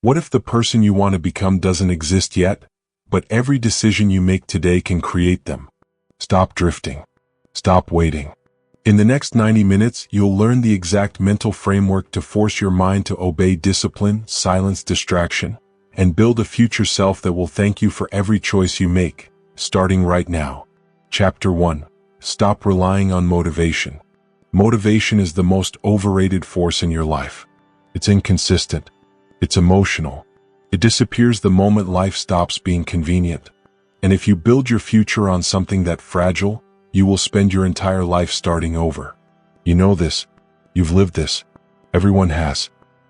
What if the person you want to become doesn't exist yet, but every decision you make today can create them? Stop drifting. Stop waiting. In the next 90 minutes, you'll learn the exact mental framework to force your mind to obey discipline, silence distraction, and build a future self that will thank you for every choice you make, starting right now. Chapter 1. Stop relying on motivation. Motivation is the most overrated force in your life. It's inconsistent. It's emotional. It disappears the moment life stops being convenient. And if you build your future on something that fragile, you will spend your entire life starting over. You know this. You've lived this. Everyone has.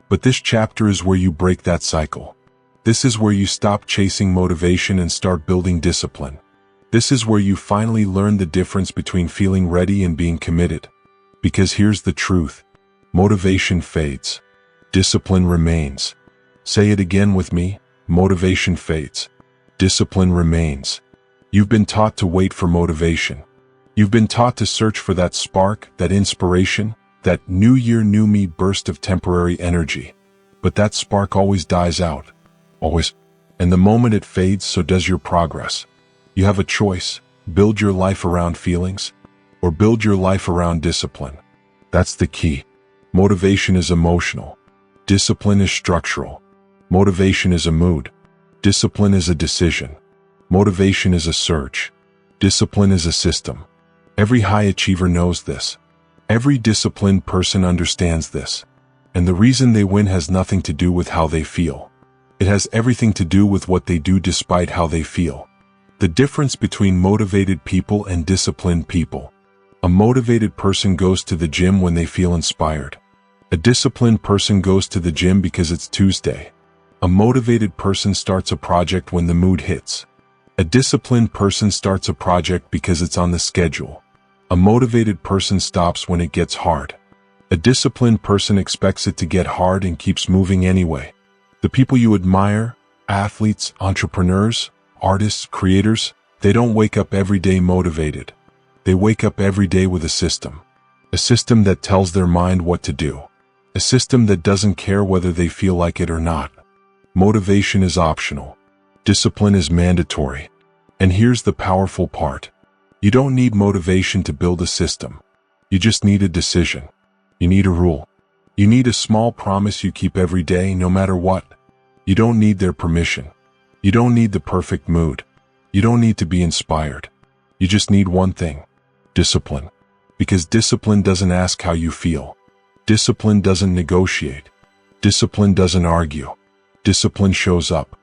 But this chapter is where you break that cycle. This is where you stop chasing motivation and start building discipline. This is where you finally learn the difference between feeling ready and being committed. Because here's the truth. Motivation fades. Discipline remains. Say it again with me. Motivation fades. Discipline remains. You've been taught to wait for motivation. You've been taught to search for that spark, that inspiration, that new year, new me burst of temporary energy. But that spark always dies out. Always. And the moment it fades, so does your progress. You have a choice. Build your life around feelings, or build your life around discipline. That's the key. Motivation is emotional. Discipline is structural. Motivation is a mood. Discipline is a decision. Motivation is a search. Discipline is a system. Every high achiever knows this. Every disciplined person understands this. And the reason they win has nothing to do with how they feel. It has everything to do with what they do despite how they feel. The difference between motivated people and disciplined people. A motivated person goes to the gym when they feel inspired. A disciplined person goes to the gym because it's Tuesday. A motivated person starts a project when the mood hits. A disciplined person starts a project because it's on the schedule. A motivated person stops when it gets hard. A disciplined person expects it to get hard and keeps moving anyway. The people you admire, athletes, entrepreneurs, artists, creators, they don't wake up every day motivated. They wake up every day with a system. A system that tells their mind what to do. A system that doesn't care whether they feel like it or not. Motivation is optional. Discipline is mandatory. And here's the powerful part. You don't need motivation to build a system. You just need a decision. You need a rule. You need a small promise you keep every day, no matter what. You don't need their permission. You don't need the perfect mood. You don't need to be inspired. You just need one thing. Discipline. Because discipline doesn't ask how you feel. Discipline doesn't negotiate. Discipline doesn't argue. Discipline shows up.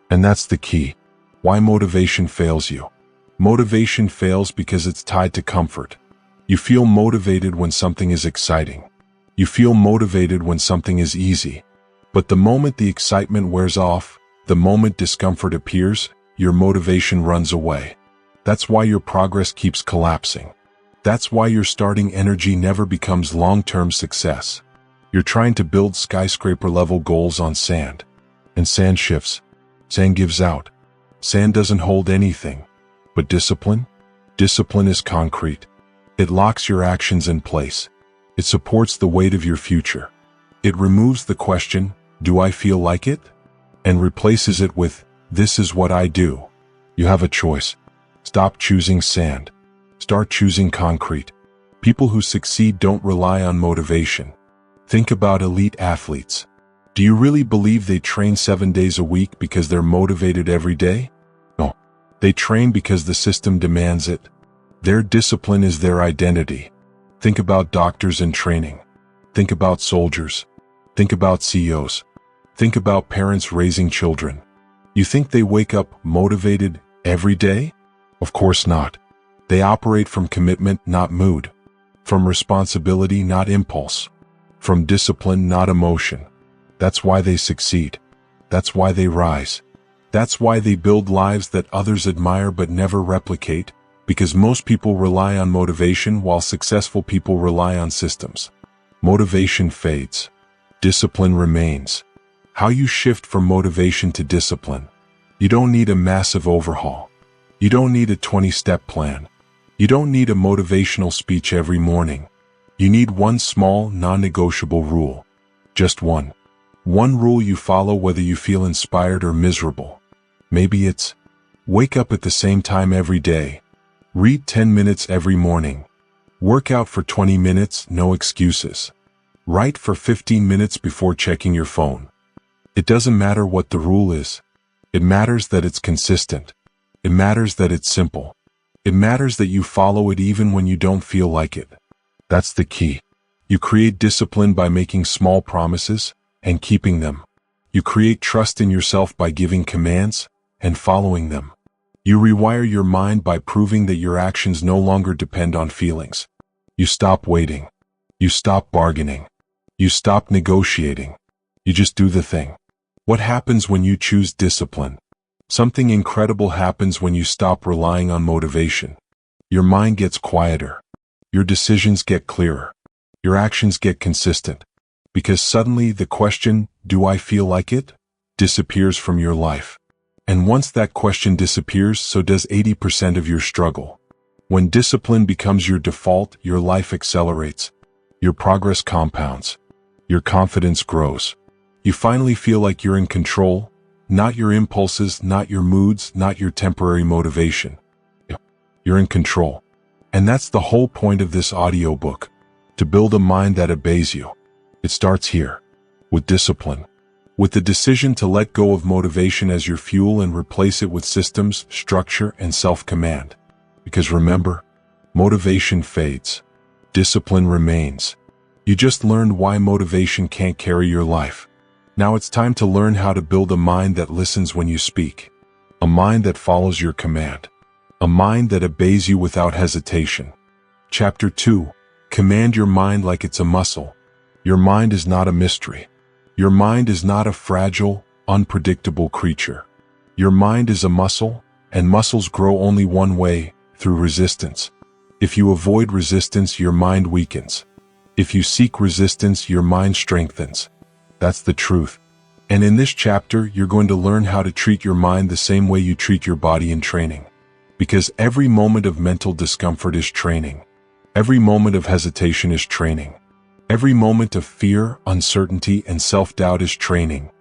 And that's the key. Why motivation fails you. Motivation fails because it's tied to comfort. You feel motivated when something is exciting. You feel motivated when something is easy. But the moment the excitement wears off, the moment discomfort appears, your motivation runs away. That's why your progress keeps collapsing. That's why your starting energy never becomes long-term success. You're trying to build skyscraper-level goals on sand. And sand shifts. Sand gives out. Sand doesn't hold anything. But discipline? Discipline is concrete. It locks your actions in place. It supports the weight of your future. It removes the question, do I feel like it? And replaces it with, this is what I do. You have a choice. Stop choosing sand. Start choosing concrete. People who succeed don't rely on motivation. Think about elite athletes. Do you really believe they train 7 days a week because they're motivated every day? No. They train because the system demands it. Their discipline is their identity. Think about doctors in training. Think about soldiers. Think about CEOs. Think about parents raising children. You think they wake up motivated every day? Of course not. They operate from commitment, not mood. From responsibility, not impulse. From discipline, not emotion. That's why they succeed. That's why they rise. That's why they build lives that others admire but never replicate, because most people rely on motivation while successful people rely on systems. Motivation fades. Discipline remains. How you shift from motivation to discipline. You don't need a massive overhaul. You don't need a 20-step plan. You don't need a motivational speech every morning. You need one small, non-negotiable rule. Just one. One rule you follow whether you feel inspired or miserable. Maybe it's wake up at the same time every day. Read 10 minutes every morning. Work out for 20 minutes, no excuses. Write for 15 minutes before checking your phone. It doesn't matter what the rule is. It matters that it's consistent. It matters that it's simple. It matters that you follow it even when you don't feel like it. That's the key. You create discipline by making small promises and keeping them. You create trust in yourself by giving commands and following them. You rewire your mind by proving that your actions no longer depend on feelings. You stop waiting. You stop bargaining. You stop negotiating. You just do the thing. What happens when you choose discipline? Something incredible happens when you stop relying on motivation. Your mind gets quieter. Your decisions get clearer. Your actions get consistent. Because suddenly the question, do I feel like it, disappears from your life. And once that question disappears, so does 80% of your struggle. When discipline becomes your default, your life accelerates. Your progress compounds. Your confidence grows. You finally feel like you're in control, not your impulses, not your moods, not your temporary motivation. You're in control. And that's the whole point of this audiobook, to build a mind that obeys you. It starts here, with discipline, with the decision to let go of motivation as your fuel and replace it with systems, structure, and self-command. Because remember, motivation fades. Discipline remains. You just learned why motivation can't carry your life. Now it's time to learn how to build a mind that listens when you speak. A mind that follows your command. A mind that obeys you without hesitation. Chapter 2. Command your mind like it's a muscle. Your mind is not a mystery. Your mind is not a fragile, unpredictable creature. Your mind is a muscle, and muscles grow only one way, through resistance. If you avoid resistance, your mind weakens. If you seek resistance, your mind strengthens. That's the truth. And in this chapter, you're going to learn how to treat your mind the same way you treat your body in training. Because every moment of mental discomfort is training. Every moment of hesitation is training. Every moment of fear, uncertainty, and self-doubt is training.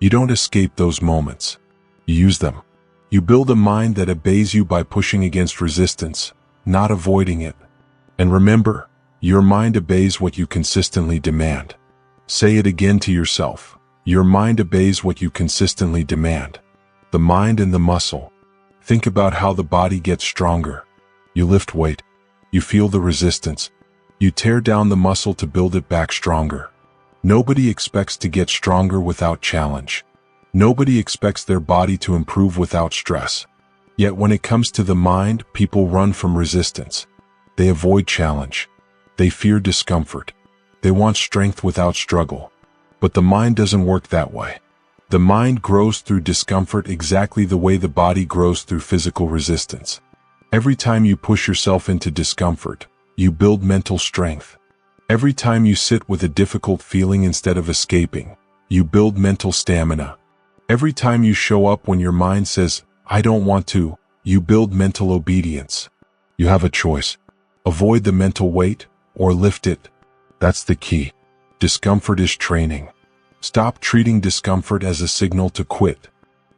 You don't escape those moments. You use them. You build a mind that obeys you by pushing against resistance, not avoiding it. And remember, your mind obeys what you consistently demand. Say it again to yourself. Your mind obeys what you consistently demand. The mind and the muscle. Think about how the body gets stronger. You lift weight. You feel the resistance. You tear down the muscle to build it back stronger. Nobody expects to get stronger without challenge. Nobody expects their body to improve without stress. Yet when it comes to the mind, people run from resistance. They avoid challenge. They fear discomfort. They want strength without struggle. But the mind doesn't work that way. The mind grows through discomfort exactly the way the body grows through physical resistance. Every time you push yourself into discomfort, you build mental strength. Every time you sit with a difficult feeling instead of escaping, you build mental stamina. Every time you show up when your mind says, I don't want to, you build mental obedience. You have a choice. Avoid the mental weight, or lift it. That's the key. Discomfort is training. Stop treating discomfort as a signal to quit.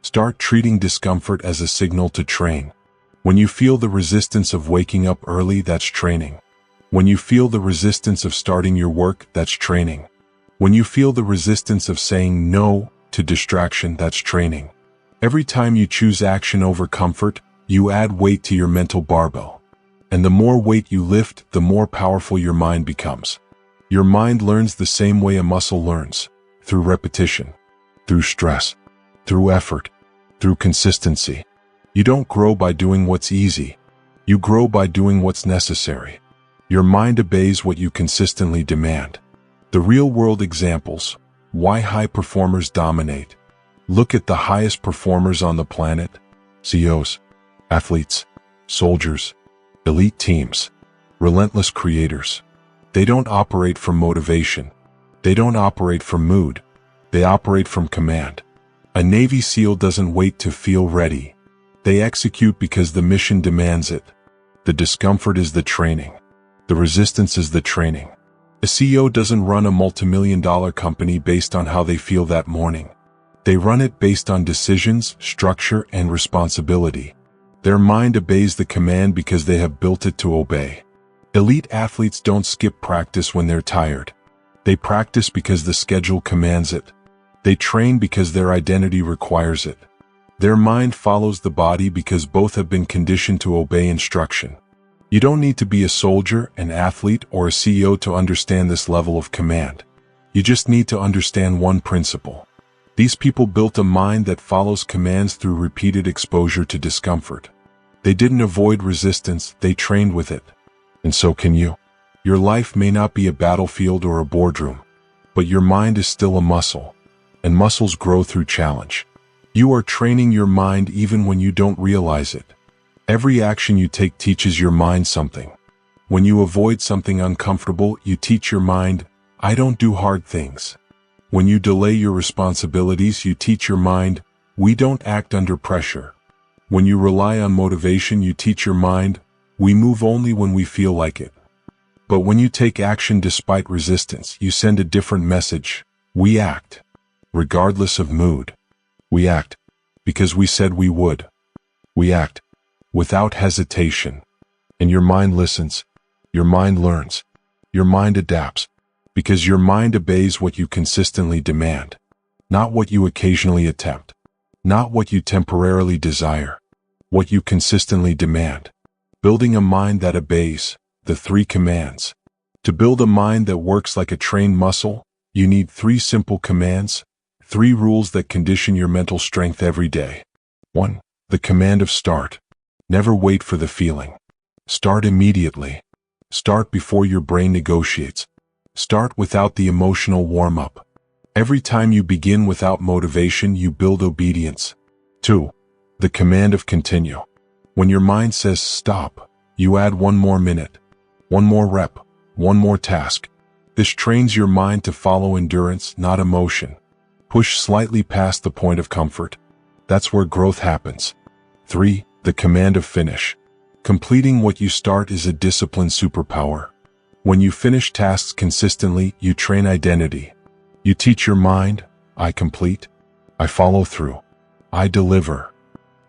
Start treating discomfort as a signal to train. When you feel the resistance of waking up early, that's training. When you feel the resistance of starting your work, that's training. When you feel the resistance of saying no to distraction, that's training. Every time you choose action over comfort, you add weight to your mental barbell. And the more weight you lift, the more powerful your mind becomes. Your mind learns the same way a muscle learns, through repetition, through stress, through effort, through consistency. You don't grow by doing what's easy. You grow by doing what's necessary. Your mind obeys what you consistently demand. The real-world examples, why high performers dominate. Look at the highest performers on the planet: CEOs, athletes, soldiers, elite teams, relentless creators. They don't operate from motivation. They don't operate from mood. They operate from command. A Navy SEAL doesn't wait to feel ready. They execute because the mission demands it. The discomfort is the training. The resistance is the training. A CEO doesn't run a multimillion-dollar company based on how they feel that morning. They run it based on decisions, structure, and responsibility. Their mind obeys the command because they have built it to obey. Elite athletes don't skip practice when they're tired. They practice because the schedule commands it. They train because their identity requires it. Their mind follows the body because both have been conditioned to obey instruction. You don't need to be a soldier, an athlete, or a CEO to understand this level of command. You just need to understand one principle. These people built a mind that follows commands through repeated exposure to discomfort. They didn't avoid resistance, they trained with it. And so can you. Your life may not be a battlefield or a boardroom, but your mind is still a muscle, and muscles grow through challenge. You are training your mind even when you don't realize it. Every action you take teaches your mind something. When you avoid something uncomfortable, you teach your mind, I don't do hard things. When you delay your responsibilities, you teach your mind, we don't act under pressure. When you rely on motivation, you teach your mind, we move only when we feel like it. But when you take action despite resistance, you send a different message. We act, regardless of mood. We act because we said we would. We act without hesitation. And your mind listens. Your mind learns. Your mind adapts. Because your mind obeys what you consistently demand. Not what you occasionally attempt. Not what you temporarily desire. What you consistently demand. Building a mind that obeys the 3 commands. To build a mind that works like a trained muscle, you need 3 simple commands, 3 rules that condition your mental strength every day. 1. The command of start. Never wait for the feeling. Start immediately. Start before your brain negotiates. Start without the emotional warm-up. Every time you begin without motivation, you build obedience. 2. The command of continue. When your mind says stop, you add 1 more minute, 1 more rep, 1 more task. This trains your mind to follow endurance, not emotion. Push slightly past the point of comfort. That's where growth happens. 3. The command of finish. Completing what you start is a discipline superpower. When you finish tasks consistently, you train identity. You teach your mind, I complete, I follow through, I deliver.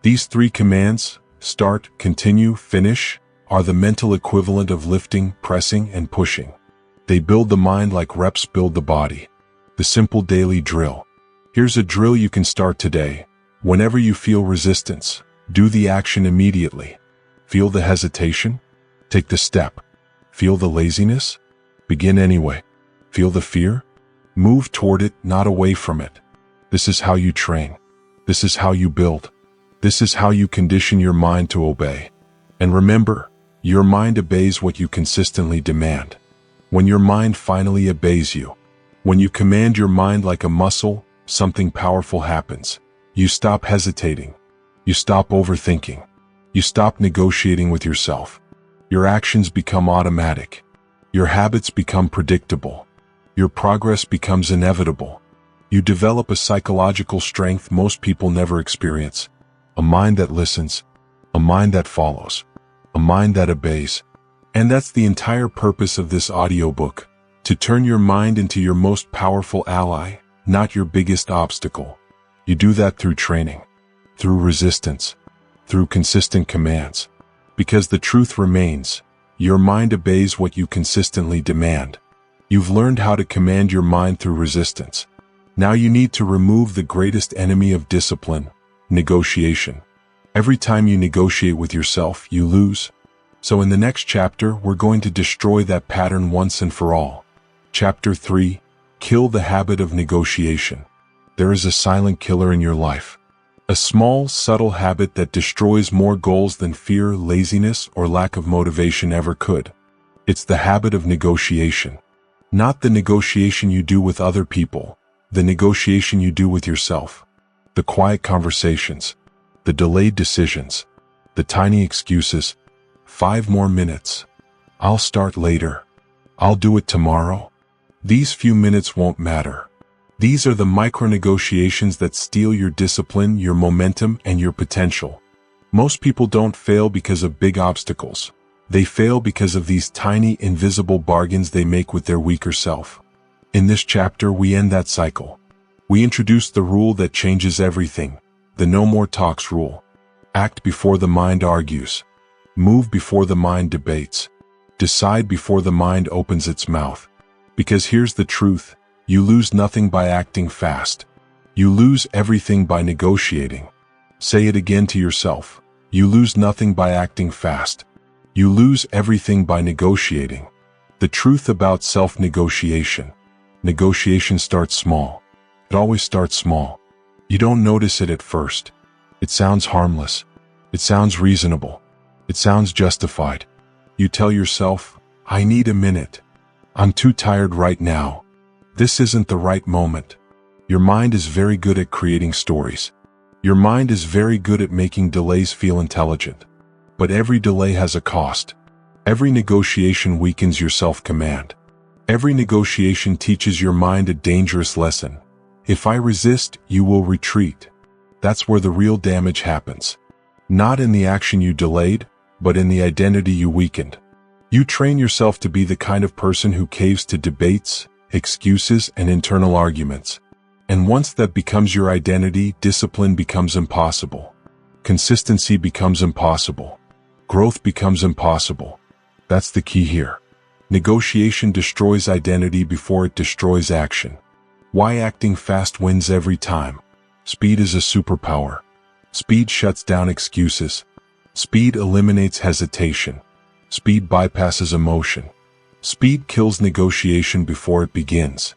These 3 commands, start, continue, finish, are the mental equivalent of lifting, pressing, and pushing. They build the mind like reps build the body. The simple daily drill. Here's a drill you can start today. Whenever you feel resistance, do the action immediately. Feel the hesitation? Take the step. Feel the laziness? Begin anyway. Feel the fear? Move toward it, not away from it. This is how you train. This is how you build. This is how you condition your mind to obey. And remember, your mind obeys what you consistently demand. When your mind finally obeys you, when you command your mind like a muscle, something powerful happens. You stop hesitating. You stop overthinking. You stop negotiating with yourself. Your actions become automatic. Your habits become predictable. Your progress becomes inevitable. You develop a psychological strength most people never experience. A mind that listens. A mind that follows. A mind that obeys. And that's the entire purpose of this audiobook. To turn your mind into your most powerful ally, not your biggest obstacle. You do that through training. Through resistance. Through consistent commands. Because the truth remains, your mind obeys what you consistently demand. You've learned how to command your mind through resistance. Now you need to remove the greatest enemy of discipline, negotiation. Every time you negotiate with yourself, you lose. So in the next chapter, we're going to destroy that pattern once and for all. Chapter 3, Kill the Habit of Negotiation. There is a silent killer in your life. A small, subtle habit that destroys more goals than fear, laziness, or lack of motivation ever could. It's the habit of negotiation. Not the negotiation you do with other people, the negotiation you do with yourself. The quiet conversations, the delayed decisions, the tiny excuses. 5 more minutes. I'll start later. I'll do it tomorrow. These few minutes won't matter. These are the micro-negotiations that steal your discipline, your momentum, and your potential. Most people don't fail because of big obstacles. They fail because of these tiny, invisible bargains they make with their weaker self. In this chapter, we end that cycle. We introduce the rule that changes everything, the no more talks rule. Act before the mind argues. Move before the mind debates. Decide before the mind opens its mouth. Because here's the truth, you lose nothing by acting fast. You lose everything by negotiating. Say it again to yourself. You lose nothing by acting fast. You lose everything by negotiating. The truth about self-negotiation. Negotiation starts small. It always starts small. You don't notice it at first. It sounds harmless. It sounds reasonable. It sounds justified. You tell yourself, I need a minute. I'm too tired right now. This isn't the right moment. Your mind is very good at creating stories. Your mind is very good at making delays feel intelligent. But every delay has a cost. Every negotiation weakens your self-command. Every negotiation teaches your mind a dangerous lesson. If I resist, you will retreat. That's where the real damage happens. Not in the action you delayed, but in the identity you weakened. You train yourself to be the kind of person who caves to debates, excuses, and internal arguments. And once that becomes your identity, discipline becomes impossible. Consistency becomes impossible. Growth becomes impossible. That's the key here. Negotiation destroys identity before it destroys action. Why acting fast wins every time? Speed is a superpower. Speed shuts down excuses. Speed eliminates hesitation. Speed bypasses emotion. Speed kills negotiation before it begins.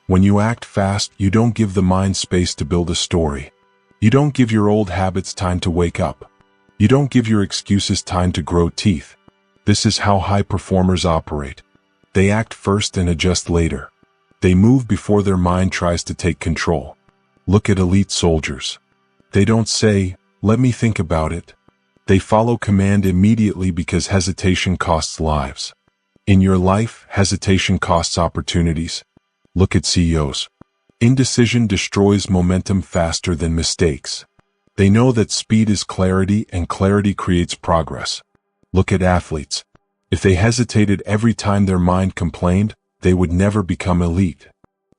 When you act fast, you don't give the mind space to build a story. You don't give your old habits time to wake up. You don't give your excuses time to grow teeth. This is how high performers operate. They act first and adjust later. They move before their mind tries to take control. Look at elite soldiers. They don't say, let me think about it. They follow command immediately because hesitation costs lives. In your life, hesitation costs opportunities. Look at CEOs. Indecision destroys momentum faster than mistakes. They know that speed is clarity and clarity creates progress. Look at athletes. If they hesitated every time their mind complained, they would never become elite.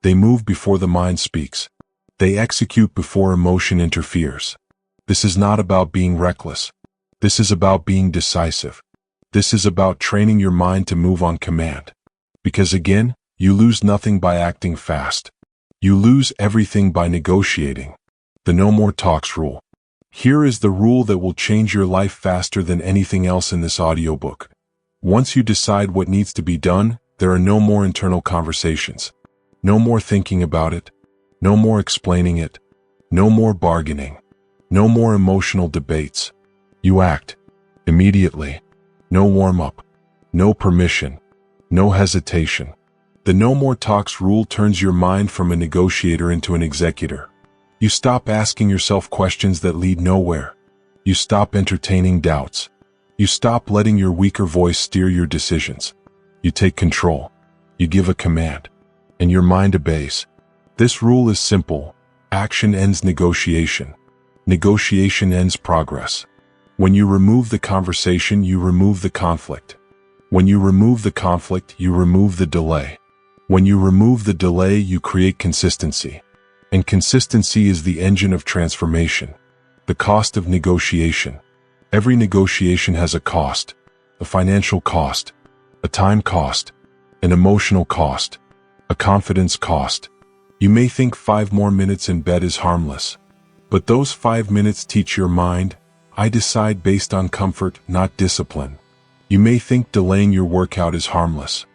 They move before the mind speaks. They execute before emotion interferes. This is not about being reckless. This is about being decisive. This is about training your mind to move on command. Because again, you lose nothing by acting fast. You lose everything by negotiating. The no more talks rule. Here is the rule that will change your life faster than anything else in this audiobook. Once you decide what needs to be done, there are no more internal conversations. No more thinking about it. No more explaining it. No more bargaining. No more emotional debates. You act. Immediately. No warm-up. No permission. No hesitation. The no more talks rule turns your mind from a negotiator into an executor. You stop asking yourself questions that lead nowhere. You stop entertaining doubts. You stop letting your weaker voice steer your decisions. You take control. You give a command. And your mind obeys. This rule is simple. Action ends negotiation. Negotiation ends progress. When you remove the conversation, you remove the conflict. When you remove the conflict, you remove the delay. When you remove the delay, you create consistency. And consistency is the engine of transformation. The cost of negotiation. Every negotiation has a cost. A financial cost. A time cost. An emotional cost. A confidence cost. You may think 5 more minutes in bed is harmless. But those 5 minutes teach your mind, I decide based on comfort, not discipline. You may think delaying your workout is harmless.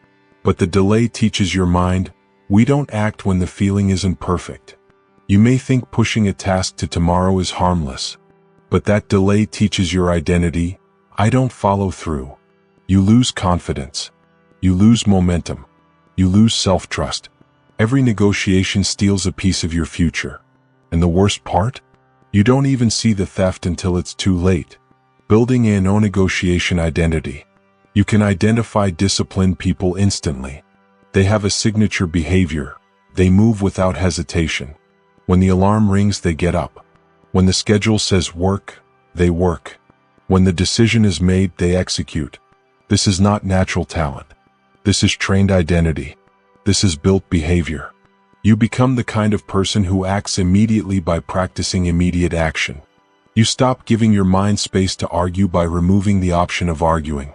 But the delay teaches your mind, we don't act when the feeling isn't perfect. You may think pushing a task to tomorrow is harmless. But that delay teaches your identity, I don't follow through. You lose confidence. You lose momentum. You lose self-trust. Every negotiation steals a piece of your future. And the worst part? You don't even see the theft until it's too late. Building a no negotiation identity. You can identify disciplined people instantly. They have a signature behavior. They move without hesitation. When the alarm rings, they get up. When the schedule says work, they work. When the decision is made, they execute. This is not natural talent. This is trained identity. This is built behavior. You become the kind of person who acts immediately by practicing immediate action. You stop giving your mind space to argue by removing the option of arguing.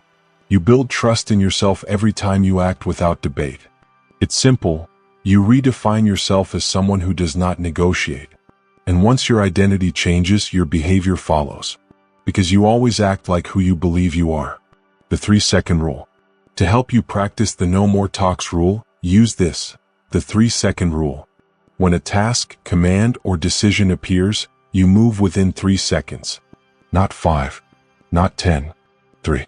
You build trust in yourself every time you act without debate. It's simple. You redefine yourself as someone who does not negotiate. And once your identity changes, your behavior follows. Because you always act like who you believe you are. The 3-second rule. To help you practice the no more talks rule, use this, the 3-second rule. When a task, command, or decision appears, you move within 3 seconds. Not 5. Not 10. 3.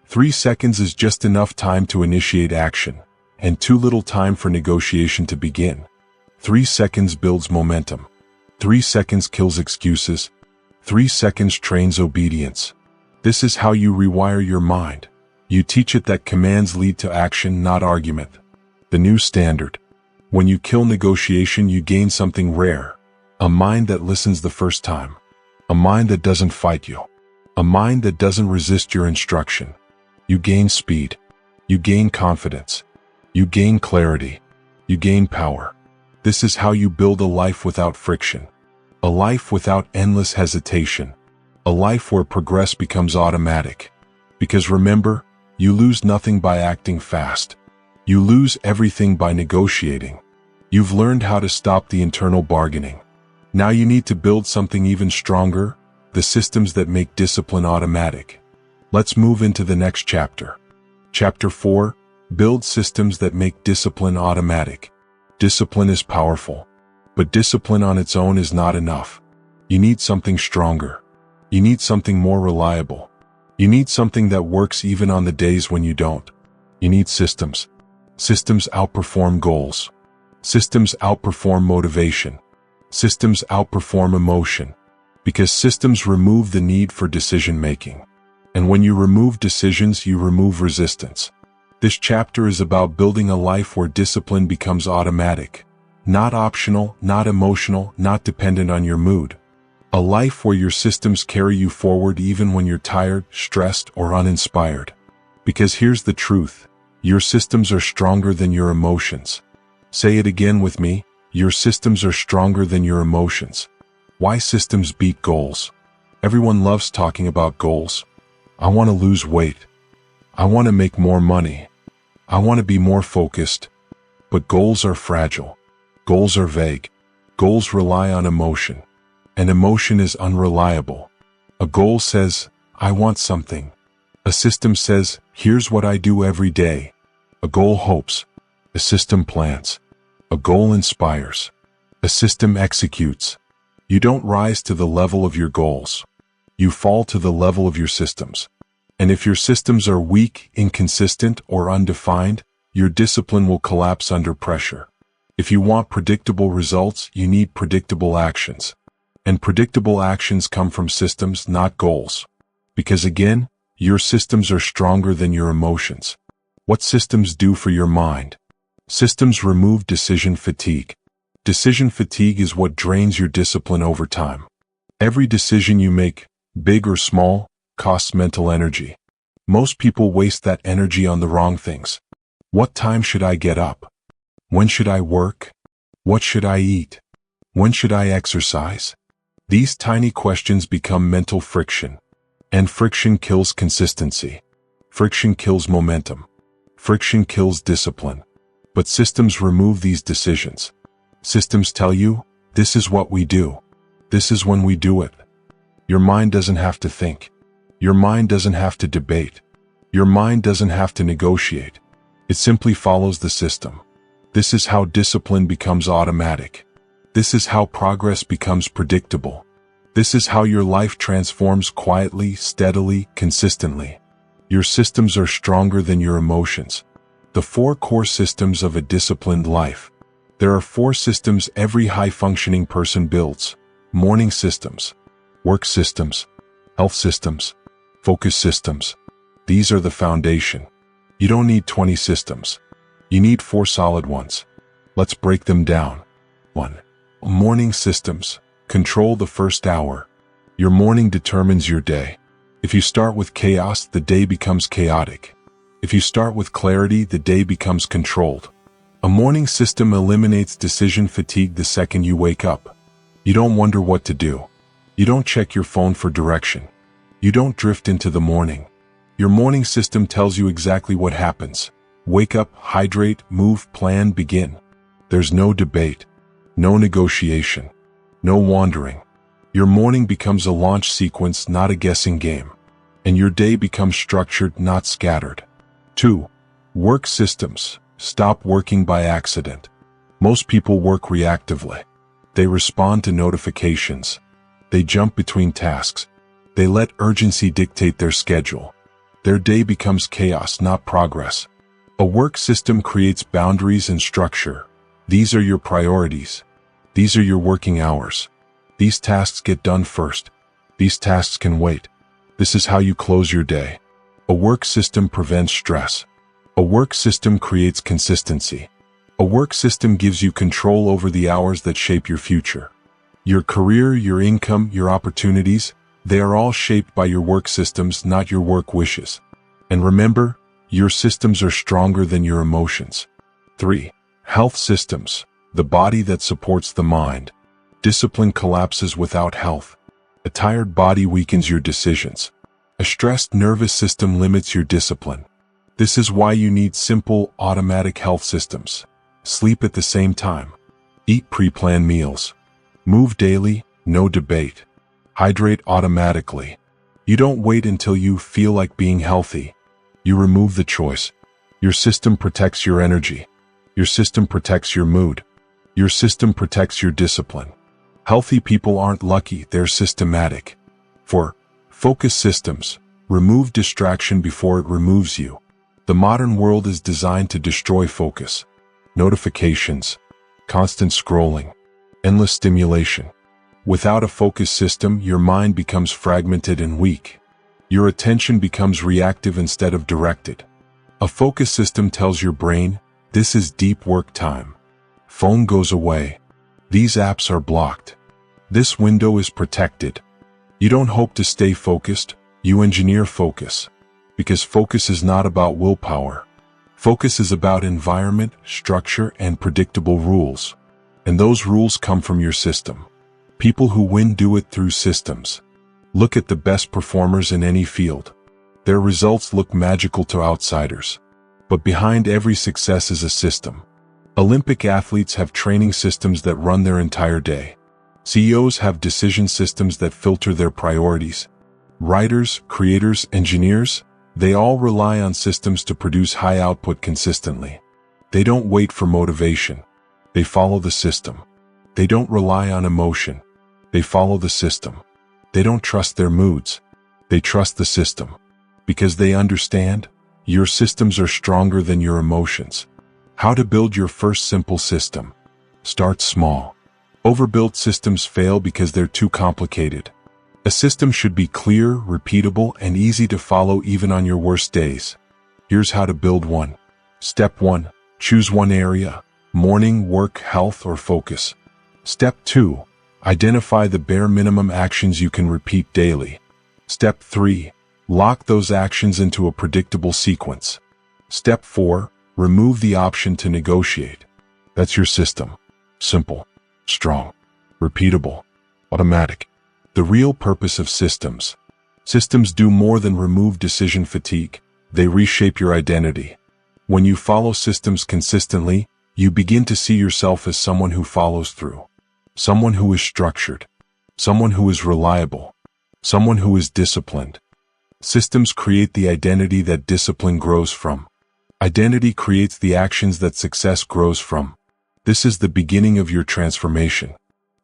3 seconds is just enough time to initiate action, and too little time for negotiation to begin. 3 seconds builds momentum. 3 seconds kills excuses. 3 seconds trains obedience. This is how you rewire your mind. You teach it that commands lead to action, not argument. The new standard. When you kill negotiation, you gain something rare. A mind that listens the first time. A mind that doesn't fight you. A mind that doesn't resist your instruction. You gain speed. You gain confidence. You gain clarity. You gain power. This is how you build a life without friction. A life without endless hesitation. A life where progress becomes automatic. Because remember, you lose nothing by acting fast. You lose everything by negotiating. You've learned how to stop the internal bargaining. Now you need to build something even stronger, the systems that make discipline automatic. Let's move into the next chapter. Chapter 4, Build systems that make discipline automatic. Discipline is powerful, but discipline on its own is not enough. You need something stronger. You need something more reliable. You need something that works even on the days when you don't. You need systems. Systems outperform goals. Systems outperform motivation. Systems outperform emotion. Because systems remove the need for decision-making. And when you remove decisions, you remove resistance. This chapter is about building a life where discipline becomes automatic. Not optional, not emotional, not dependent on your mood. A life where your systems carry you forward even when you're tired, stressed, or uninspired. Because here's the truth. Your systems are stronger than your emotions. Say it again with me. Your systems are stronger than your emotions. Why systems beat goals? Everyone loves talking about goals. I want to lose weight. I want to make more money. I want to be more focused. But goals are fragile. Goals are vague. Goals rely on emotion. And emotion is unreliable. A goal says, I want something. A system says, here's what I do every day. A goal hopes. A system plans. A goal inspires. A system executes. You don't rise to the level of your goals. You fall to the level of your systems. And if your systems are weak, inconsistent, or undefined, your discipline will collapse under pressure. If you want predictable results, you need predictable actions. And predictable actions come from systems, not goals. Because again, your systems are stronger than your emotions. What systems do for your mind? Systems remove decision fatigue. Decision fatigue is what drains your discipline over time. Every decision you make, big or small, costs mental energy. Most people waste that energy on the wrong things. What time should I get up? When should I work? What should I eat? When should I exercise? These tiny questions become mental friction. And friction kills consistency. Friction kills momentum. Friction kills discipline. But systems remove these decisions. Systems tell you, this is what we do. This is when we do it. Your mind doesn't have to think. Your mind doesn't have to debate. Your mind doesn't have to negotiate. It simply follows the system. This is how discipline becomes automatic. This is how progress becomes predictable. This is how your life transforms quietly, steadily, consistently. Your systems are stronger than your emotions. The 4 core systems of a disciplined life. There are 4 systems every high-functioning person builds. Morning systems, work systems, health systems, focus systems. These are the foundation. You don't need 20 systems. You need 4 solid ones. Let's break them down. 1. Morning systems. Control the first hour. Your morning determines your day. If you start with chaos, the day becomes chaotic. If you start with clarity, the day becomes controlled. A morning system eliminates decision fatigue the second you wake up. You don't wonder what to do. You don't check your phone for direction. You don't drift into the morning. Your morning system tells you exactly what happens. Wake up, hydrate, move, plan, begin. There's no debate, no negotiation, no wandering. Your morning becomes a launch sequence, not a guessing game. And your day becomes structured, not scattered. 2. Work systems. Stop working by accident. Most people work reactively. They respond to notifications. They jump between tasks. They let urgency dictate their schedule. Their day becomes chaos, not progress. A work system creates boundaries and structure. These are your priorities. These are your working hours. These tasks get done first. These tasks can wait. This is how you close your day. A work system prevents stress. A work system creates consistency. A work system gives you control over the hours that shape your future. Your career, your income, your opportunities, they are all shaped by your work systems, not your work wishes. And remember, your systems are stronger than your emotions. 3. Health systems. The body that supports the mind. Discipline collapses without health. A tired body weakens your decisions. A stressed nervous system limits your discipline. This is why you need simple, automatic health systems. Sleep at the same time. Eat pre-planned meals. Move daily, no debate. Hydrate automatically. You don't wait until you feel like being healthy. You remove the choice. Your system protects your energy. Your system protects your mood. Your system protects your discipline. Healthy people aren't lucky, they're systematic. 4. Focus systems. Remove distraction before it removes you. The modern world is designed to destroy focus. Notifications, constant scrolling, endless stimulation. Without a focus system, your mind becomes fragmented and weak. Your attention becomes reactive instead of directed. A focus system tells your brain, this is deep work time. Phone goes away. These apps are blocked. This window is protected. You don't hope to stay focused, you engineer focus. Because focus is not about willpower. Focus is about environment, structure, and predictable rules. And those rules come from your system. People who win do it through systems. Look at the best performers in any field. Their results look magical to outsiders. But behind every success is a system. Olympic athletes have training systems that run their entire day. CEOs have decision systems that filter their priorities. Writers, creators, engineers, they all rely on systems to produce high output consistently. They don't wait for motivation. They follow the system. They don't rely on emotion. They follow the system. They don't trust their moods. They trust the system. Because they understand, your systems are stronger than your emotions. How to build your first simple system. Start small. Overbuilt systems fail because they're too complicated. A system should be clear, repeatable, and easy to follow even on your worst days. Here's how to build one. Step 1. Choose one area: morning, work, health, or focus. Step 2. Identify the bare minimum actions you can repeat daily. Step 3. Lock those actions into a predictable sequence. Step 4. Remove the option to negotiate. That's your system. Simple, strong, repeatable, automatic. The real purpose of systems. Systems do more than remove decision fatigue. They reshape your identity. When you follow systems consistently, you begin to see yourself as someone who follows through. Someone who is structured. Someone who is reliable. Someone who is disciplined. Systems create the identity that discipline grows from. Identity creates the actions that success grows from. This is the beginning of your transformation.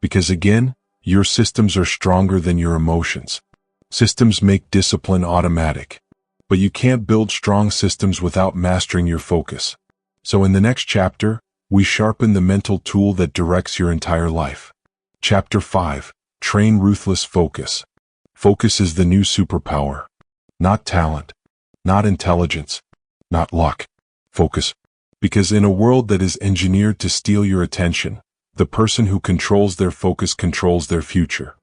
Because again, your systems are stronger than your emotions. Systems make discipline automatic. But you can't build strong systems without mastering your focus. So in the next chapter, we sharpen the mental tool that directs your entire life. Chapter 5. Train ruthless focus. Focus is the new superpower. Not talent. Not intelligence. Not luck. Focus. Because in a world that is engineered to steal your attention, the person who controls their focus controls their future.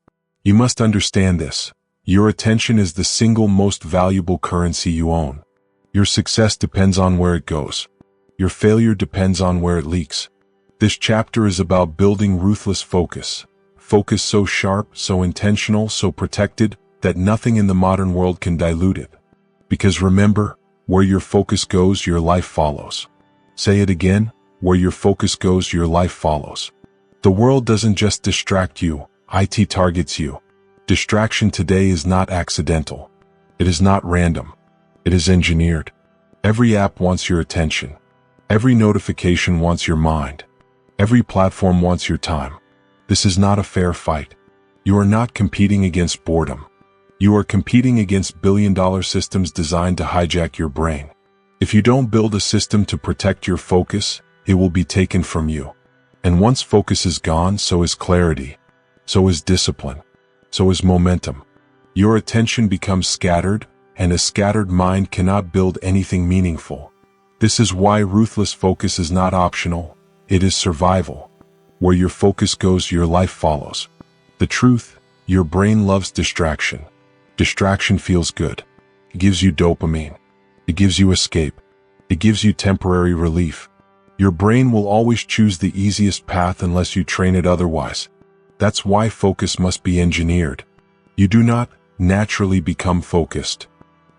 You must understand this. Your attention is the single most valuable currency you own. Your success depends on where it goes. Your failure depends on where it leaks. This chapter is about building ruthless focus. Focus so sharp, so intentional, so protected, that nothing in the modern world can dilute it. Because remember, where your focus goes, your life follows. Say it again, where your focus goes, your life follows. The world doesn't just distract you, it targets you. Distraction today is not accidental. It is not random. It is engineered. Every app wants your attention. Every notification wants your mind. Every platform wants your time. This is not a fair fight. You are not competing against boredom. You are competing against billion-dollar systems designed to hijack your brain. If you don't build a system to protect your focus, it will be taken from you. And once focus is gone, so is clarity. So is discipline. So is momentum. Your attention becomes scattered, and a scattered mind cannot build anything meaningful. This is why ruthless focus is not optional. It is survival. Where your focus goes, your life follows. The truth, your brain loves distraction. Distraction feels good. It gives you dopamine. It gives you escape. It gives you temporary relief. Your brain will always choose the easiest path unless you train it otherwise. That's why focus must be engineered. You do not naturally become focused.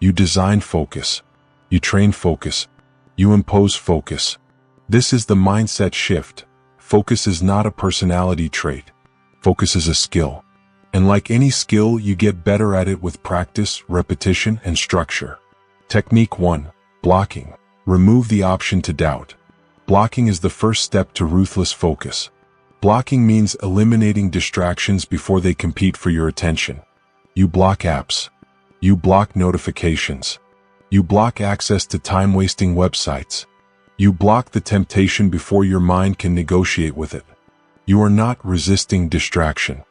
You design focus. You train focus. You impose focus. This is the mindset shift. Focus is not a personality trait. Focus is a skill. And like any skill, you get better at it with practice, repetition, and structure. Technique 1. Blocking. Remove the option to doubt. Blocking is the first step to ruthless focus. Blocking means eliminating distractions before they compete for your attention. You block apps. You block notifications. You block access to time-wasting websites. You block the temptation before your mind can negotiate with it. You are not resisting distraction.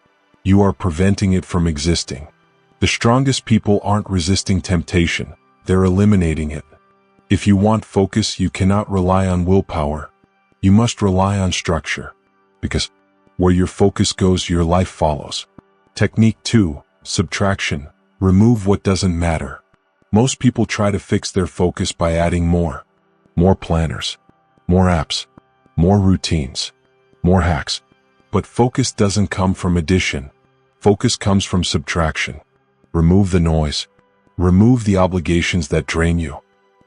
You are preventing it from existing. The strongest people aren't resisting temptation, they're eliminating it. If you want focus, you cannot rely on willpower. You must rely on structure. Because where your focus goes, your life follows. Technique 2. Subtraction. Remove what doesn't matter. Most people try to fix their focus by adding more. More planners. More apps. More routines. More hacks. But focus doesn't come from addition. Focus comes from subtraction. Remove the noise. Remove the obligations that drain you.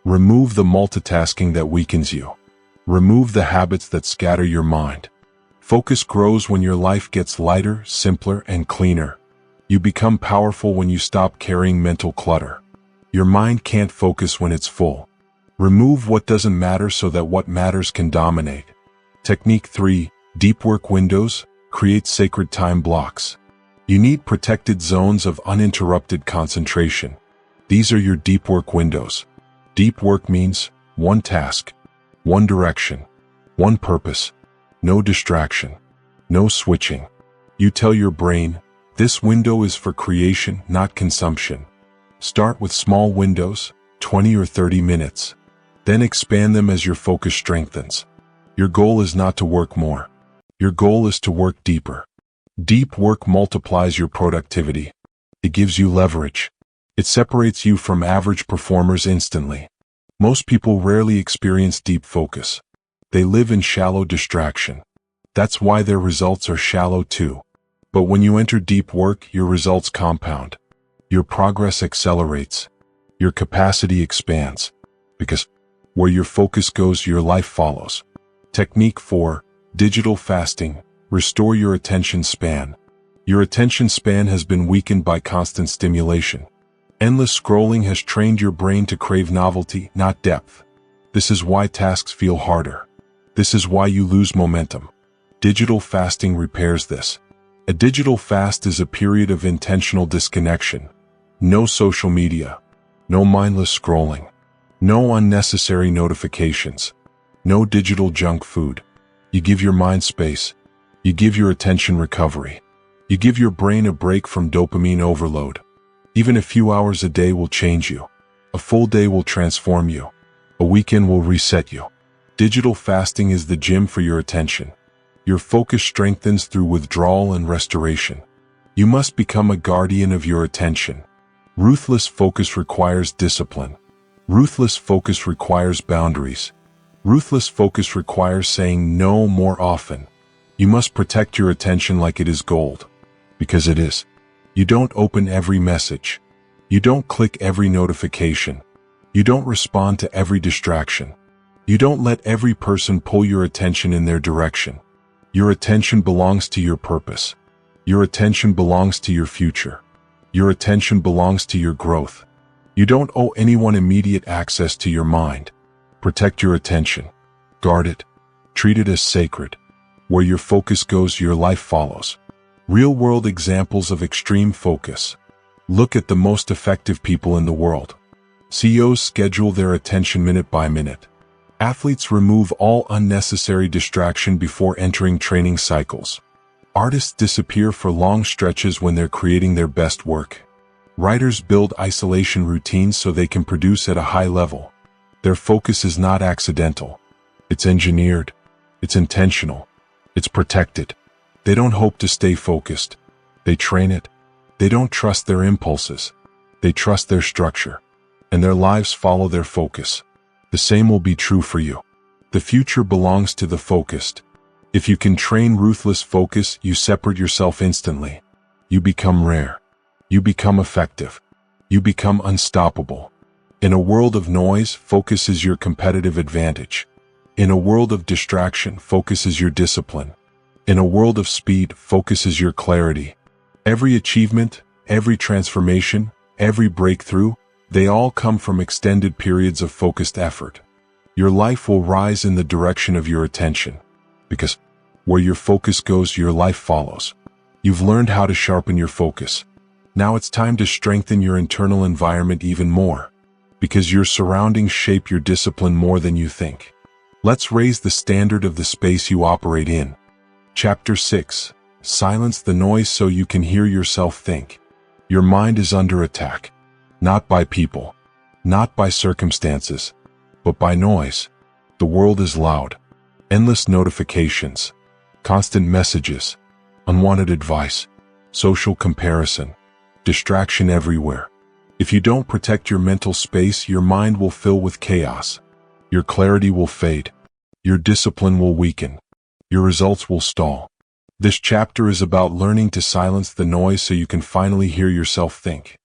Remove the multitasking that weakens you. Remove the habits that scatter your mind. Focus grows when your life gets lighter, simpler, and cleaner. You become powerful when you stop carrying mental clutter. Your mind can't focus when it's full. Remove what doesn't matter so that what matters can dominate. Technique 3. Deep work windows. Create sacred time blocks. You need protected zones of uninterrupted concentration. These are your deep work windows. Deep work means one task, one direction, one purpose, no distraction, no switching. You tell your brain, this window is for creation, not consumption. Start with small windows, 20 or 30 minutes. Then expand them as your focus strengthens. Your goal is not to work more. Your goal is to work deeper. Deep work multiplies your productivity. It gives you leverage. It separates you from average performers instantly. Most people rarely experience deep focus. They live in shallow distraction. That's why their results are shallow too. But when you enter deep work, your results compound. Your progress accelerates. Your capacity expands. Because where your focus goes, your life follows. Technique 4. Digital fasting. Restore your attention span. Your attention span has been weakened by constant stimulation. Endless scrolling has trained your brain to crave novelty, not depth. This is why tasks feel harder. This is why you lose momentum. Digital fasting repairs this. A digital fast is a period of intentional disconnection. No social media. No mindless scrolling. No unnecessary notifications. No digital junk food. You give your mind space. You give your attention recovery. You give your brain a break from dopamine overload. Even a few hours a day will change you. A full day will transform you. A weekend will reset you. Digital fasting is the gym for your attention. Your focus strengthens through withdrawal and restoration. You must become a guardian of your attention. Ruthless focus requires discipline. Ruthless focus requires boundaries. Ruthless focus requires saying no more often. You must protect your attention like it is gold. Because it is. You don't open every message. You don't click every notification. You don't respond to every distraction. You don't let every person pull your attention in their direction. Your attention belongs to your purpose. Your attention belongs to your future. Your attention belongs to your growth. You don't owe anyone immediate access to your mind. Protect your attention. Guard it. Treat it as sacred. Where your focus goes, your life follows. Real-world examples of extreme focus. Look at the most effective people in the world. CEOs schedule their attention minute by minute. Athletes remove all unnecessary distraction before entering training cycles. Artists disappear for long stretches when they're creating their best work. Writers build isolation routines so they can produce at a high level. Their focus is not accidental. It's engineered. It's intentional. It's protected. They don't hope to stay focused. They train it. They don't trust their impulses. They trust their structure. And their lives follow their focus. The same will be true for you. The future belongs to the focused. If you can train ruthless focus, you separate yourself instantly. You become rare. You become effective. You become unstoppable. In a world of noise, focus is your competitive advantage. In a world of distraction, focus is your discipline. In a world of speed, focus is your clarity. Every achievement, every transformation, every breakthrough, they all come from extended periods of focused effort. Your life will rise in the direction of your attention. Because where your focus goes, your life follows. You've learned how to sharpen your focus. Now it's time to strengthen your internal environment even more. Because your surroundings shape your discipline more than you think. Let's raise the standard of the space you operate in. Chapter 6. Silence the noise so you can hear yourself think. Your mind is under attack. Not by people. Not by circumstances. But by noise. The world is loud. Endless notifications. Constant messages. Unwanted advice. Social comparison. Distraction everywhere. If you don't protect your mental space, your mind will fill with chaos. Your clarity will fade. Your discipline will weaken. Your results will stall. This chapter is about learning to silence the noise so you can finally hear yourself think.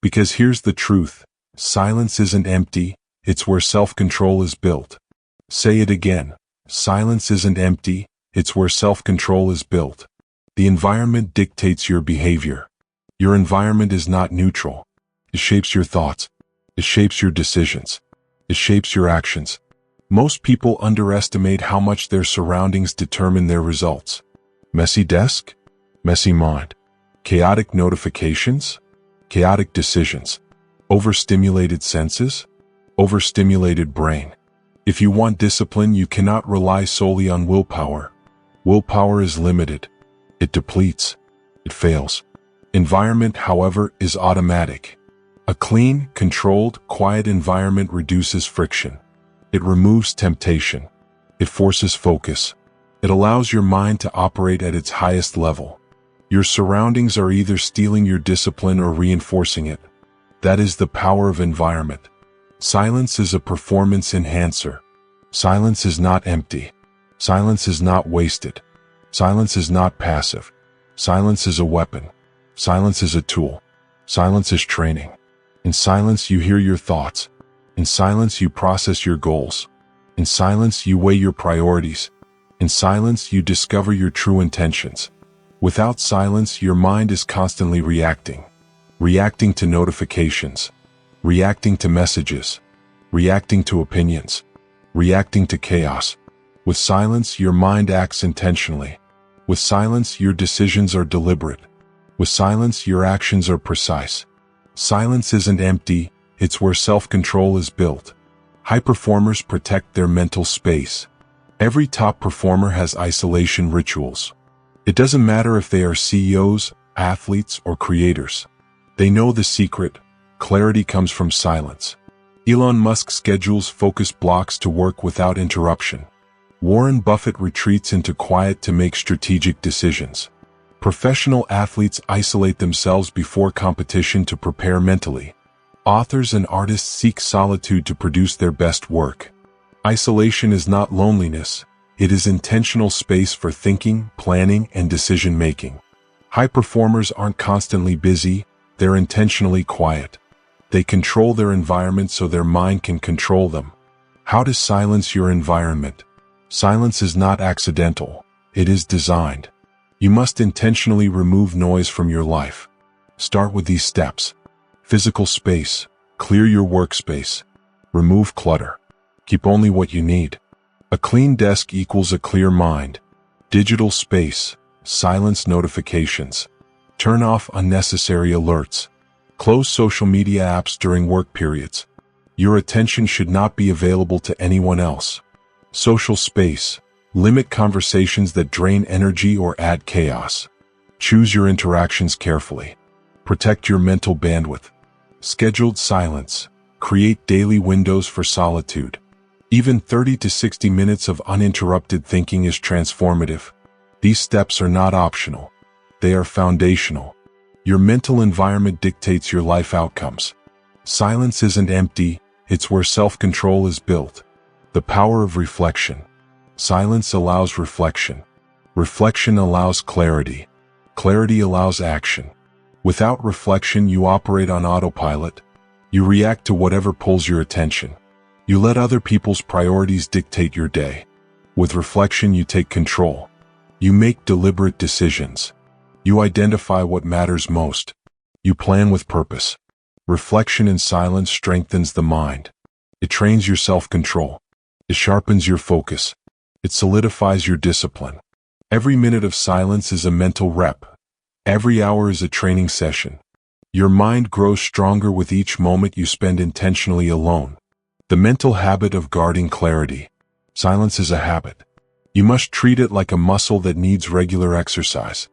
Because here's the truth. Silence isn't empty, it's where self-control is built. Say it again. Silence isn't empty, it's where self-control is built. The environment dictates your behavior. Your environment is not neutral. It shapes your thoughts. It shapes your decisions. It shapes your actions. Most people underestimate how much their surroundings determine their results. Messy desk? Messy mind. Chaotic notifications? Chaotic decisions. Overstimulated senses? Overstimulated brain. If you want discipline, you cannot rely solely on willpower. Willpower is limited. It depletes. It fails. Environment, however, is automatic. A clean, controlled, quiet environment reduces friction. It removes temptation. It forces focus. It allows your mind to operate at its highest level. Your surroundings are either stealing your discipline or reinforcing it. That is the power of environment. Silence is a performance enhancer. Silence is not empty. Silence is not wasted. Silence is not passive. Silence is a weapon. Silence is a tool. Silence is training. In silence you hear your thoughts. In silence you process your goals. In silence you weigh your priorities. In silence you discover your true intentions. Without silence, your mind is constantly reacting. Reacting to notifications. Reacting to messages. Reacting to opinions. Reacting to chaos. With silence, your mind acts intentionally. With silence, your decisions are deliberate. With silence, your actions are precise. Silence isn't empty, it's where self-control is built. High performers protect their mental space. Every top performer has isolation rituals. It doesn't matter if they are CEOs, athletes, or creators. They know the secret. Clarity comes from silence. Elon Musk schedules focus blocks to work without interruption. Warren Buffett retreats into quiet to make strategic decisions. Professional athletes isolate themselves before competition to prepare mentally. Authors and artists seek solitude to produce their best work. Isolation is not loneliness, it is intentional space for thinking, planning, and decision-making. High performers aren't constantly busy, they're intentionally quiet. They control their environment so their mind can control them. How to silence your environment? Silence is not accidental, it is designed. You must intentionally remove noise from your life. Start with these steps. Physical space. Clear your workspace. Remove clutter. Keep only what you need. A clean desk equals a clear mind. Digital space. Silence notifications. Turn off unnecessary alerts. Close social media apps during work periods. Your attention should not be available to anyone else. Social space. Limit conversations that drain energy or add chaos. Choose your interactions carefully. Protect your mental bandwidth. Scheduled silence. Create daily windows for solitude. Even 30 to 60 minutes of uninterrupted thinking is transformative. These steps are not optional. They are foundational. Your mental environment dictates your life outcomes. Silence isn't empty, it's where self-control is built. The power of reflection. Silence allows reflection. Reflection allows clarity. Clarity allows action. Without reflection, you operate on autopilot. You react to whatever pulls your attention. You let other people's priorities dictate your day. With reflection, you take control. You make deliberate decisions. You identify what matters most. You plan with purpose. Reflection in silence strengthens the mind. It trains your self-control. It sharpens your focus. It solidifies your discipline. Every minute of silence is a mental rep. Every hour is a training session. Your mind grows stronger with each moment you spend intentionally alone. The mental habit of guarding clarity. Silence is a habit. You must treat it like a muscle that needs regular exercise.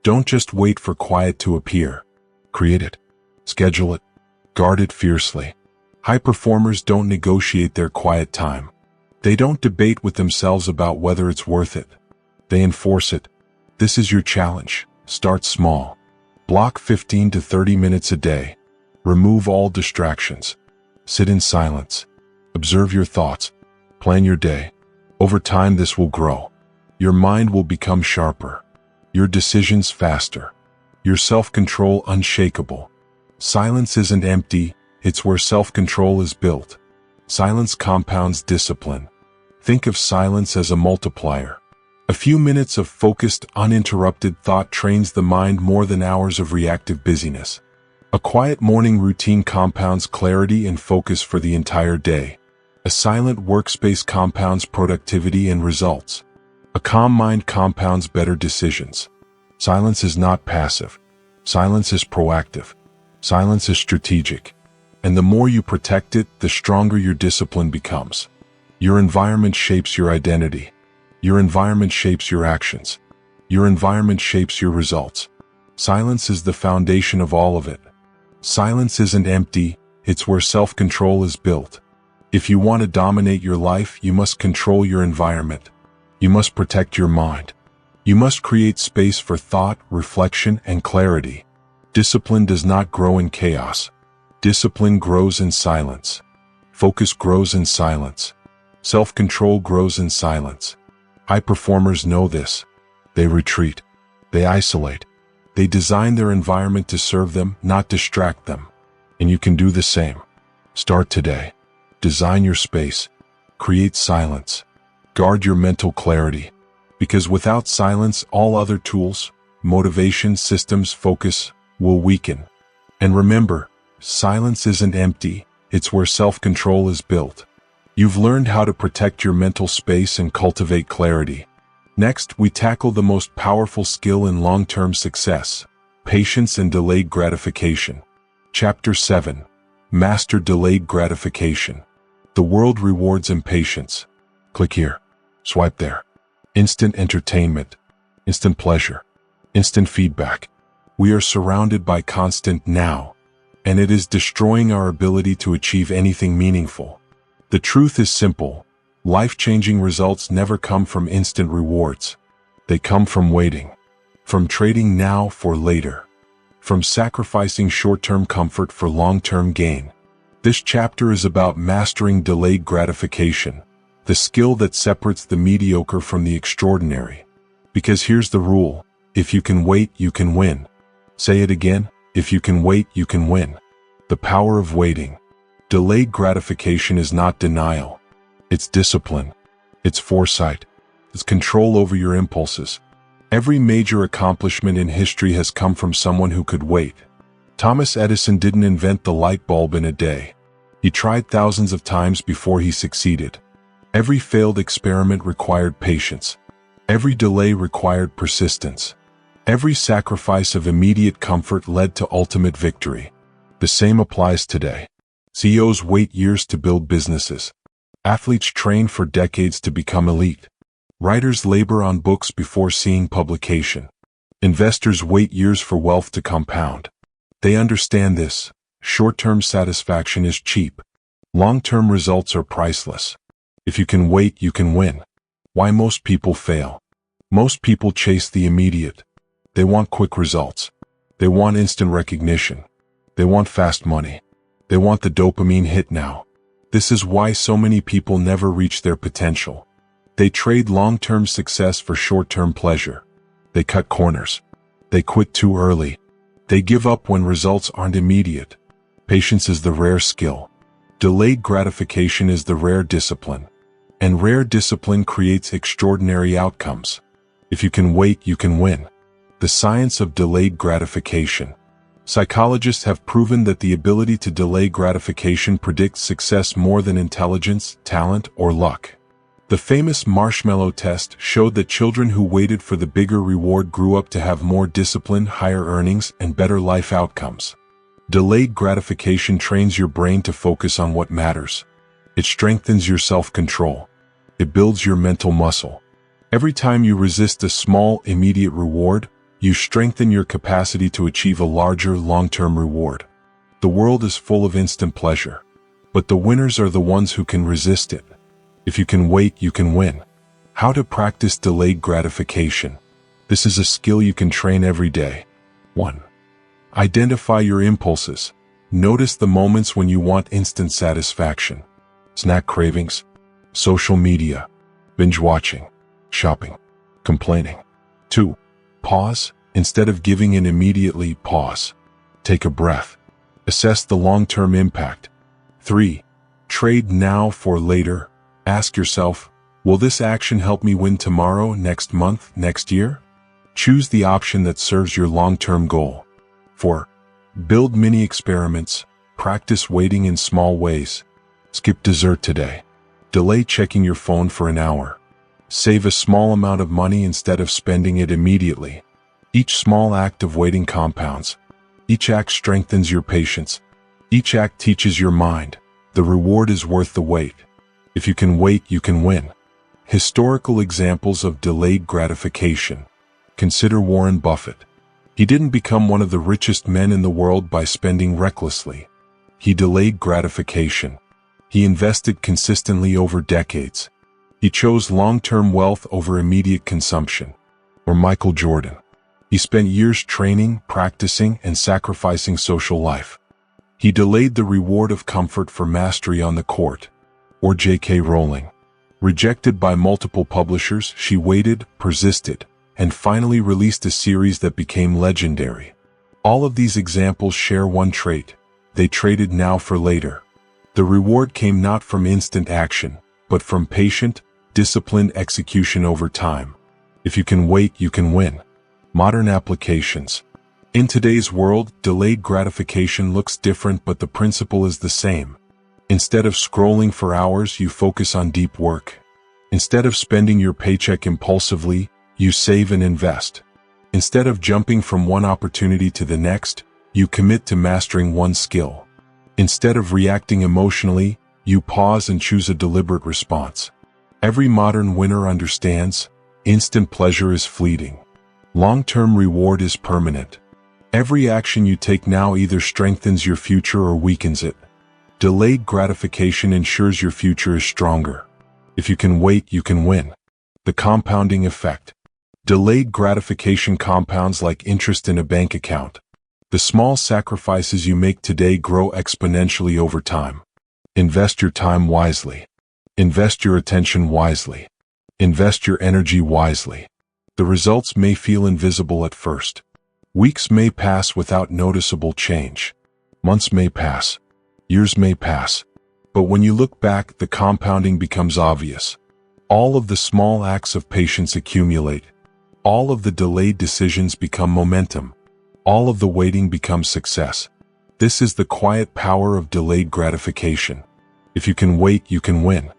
Don't just wait for quiet to appear. Create it. Schedule it. Guard it fiercely. High performers don't negotiate their quiet time. They don't debate with themselves about whether it's worth it. They enforce it. This is your challenge. Start small. Block 15 to 30 minutes a day. Remove all distractions. Sit in silence. Observe your thoughts. Plan your day. Over time, this will grow. Your mind will become sharper. Your decisions faster. Your self-control unshakable. Silence isn't empty, it's where self-control is built. Silence compounds discipline. Think of silence as a multiplier. A few minutes of focused, uninterrupted thought trains the mind more than hours of reactive busyness. A quiet morning routine compounds clarity and focus for the entire day. A silent workspace compounds productivity and results. A calm mind compounds better decisions. Silence is not passive. Silence is proactive. Silence is strategic. And the more you protect it, the stronger your discipline becomes. Your environment shapes your identity. Your environment shapes your actions. Your environment shapes your results. Silence is the foundation of all of it. Silence isn't empty, it's where self-control is built. If you want to dominate your life, you must control your environment. You must protect your mind. You must create space for thought, reflection, and clarity. Discipline does not grow in chaos. Discipline grows in silence. Focus grows in silence. Self-control grows in silence. High performers know this. They retreat. They isolate. They design their environment to serve them, not distract them. And you can do the same. Start today. Design your space. Create silence. Guard your mental clarity. Because without silence, all other tools, motivation, systems, focus, will weaken. And remember, silence isn't empty, it's where self-control is built. You've learned how to protect your mental space and cultivate clarity. Next, we tackle the most powerful skill in long-term success, patience and delayed gratification. Chapter 7. Master delayed gratification. The world rewards impatience. Click here. Swipe there. Instant entertainment. Instant pleasure. Instant feedback. We are surrounded by constant now, and it is destroying our ability to achieve anything meaningful. The truth is simple. Life-changing results never come from instant rewards. They come from waiting. From trading now for later. From sacrificing short-term comfort for long-term gain. This chapter is about mastering delayed gratification, the skill that separates the mediocre from the extraordinary. Because here's the rule: if you can wait, you can win. Say it again: if you can wait, you can win. The power of waiting. Delayed gratification is not denial. It's discipline. It's foresight. It's control over your impulses. Every major accomplishment in history has come from someone who could wait. Thomas Edison didn't invent the light bulb in a day. He tried thousands of times before he succeeded. Every failed experiment required patience. Every delay required persistence. Every sacrifice of immediate comfort led to ultimate victory. The same applies today. CEOs wait years to build businesses. Athletes train for decades to become elite. Writers labor on books before seeing publication. Investors wait years for wealth to compound. They understand this: short-term satisfaction is cheap. Long-term results are priceless. If you can wait, you can win. Why most people fail? Most people chase the immediate. They want quick results. They want instant recognition. They want fast money. They want the dopamine hit now. This is why so many people never reach their potential. They trade long-term success for short-term pleasure. They cut corners. They quit too early. They give up when results aren't immediate. Patience is the rare skill. Delayed gratification is the rare discipline. And rare discipline creates extraordinary outcomes. If you can wait, you can win. The science of delayed gratification. Psychologists have proven that the ability to delay gratification predicts success more than intelligence, talent, or luck. The famous marshmallow test showed that children who waited for the bigger reward grew up to have more discipline, higher earnings, and better life outcomes. Delayed gratification trains your brain to focus on what matters. It strengthens your self-control. It builds your mental muscle. Every time you resist a small, immediate reward, you strengthen your capacity to achieve a larger, long-term reward. The world is full of instant pleasure, but the winners are the ones who can resist it. If you can wait, you can win. How to practice delayed gratification. This is a skill you can train every day. 1. Identify your impulses. Notice the moments when you want instant satisfaction. Snack cravings, social media, binge watching, shopping, complaining. 2. Pause. Instead of giving in immediately, pause. Take a breath. Assess the long-term impact. 3. Trade now for later. Ask yourself, will this action help me win tomorrow, next month, next year? Choose the option that serves your long-term goal. 4. Build mini experiments. Practice waiting in small ways. Skip dessert today. Delay checking your phone for an hour. Save a small amount of money instead of spending it immediately. Each small act of waiting compounds. Each act strengthens your patience. Each act teaches your mind. The reward is worth the wait. If you can wait, you can win. Historical examples of delayed gratification. Consider Warren Buffett. He didn't become one of the richest men in the world by spending recklessly. He delayed gratification. He invested consistently over decades. He chose long-term wealth over immediate consumption. Or Michael Jordan. He spent years training, practicing, and sacrificing social life. He delayed the reward of comfort for mastery on the court. Or J.K. Rowling. Rejected by multiple publishers, she waited, persisted, and finally released a series that became legendary. All of these examples share one trait: they traded now for later. The reward came not from instant action, but from patient, disciplined execution over time. If you can wait, you can win. Modern applications. In today's world, delayed gratification looks different, but the principle is the same. Instead of scrolling for hours, you focus on deep work. Instead of spending your paycheck impulsively, you save and invest. Instead of jumping from one opportunity to the next, you commit to mastering one skill. Instead of reacting emotionally, you pause and choose a deliberate response. Every modern winner understands, instant pleasure is fleeting. Long-term reward is permanent. Every action you take now either strengthens your future or weakens it. Delayed gratification ensures your future is stronger. If you can wait, you can win. The compounding effect. Delayed gratification compounds like interest in a bank account. The small sacrifices you make today grow exponentially over time. Invest your time wisely. Invest your attention wisely. Invest your energy wisely. The results may feel invisible at first. Weeks may pass without noticeable change. Months may pass. Years may pass. But when you look back, the compounding becomes obvious. All of the small acts of patience accumulate. All of the delayed decisions become momentum. All of the waiting becomes success. This is the quiet power of delayed gratification. If you can wait, you can win.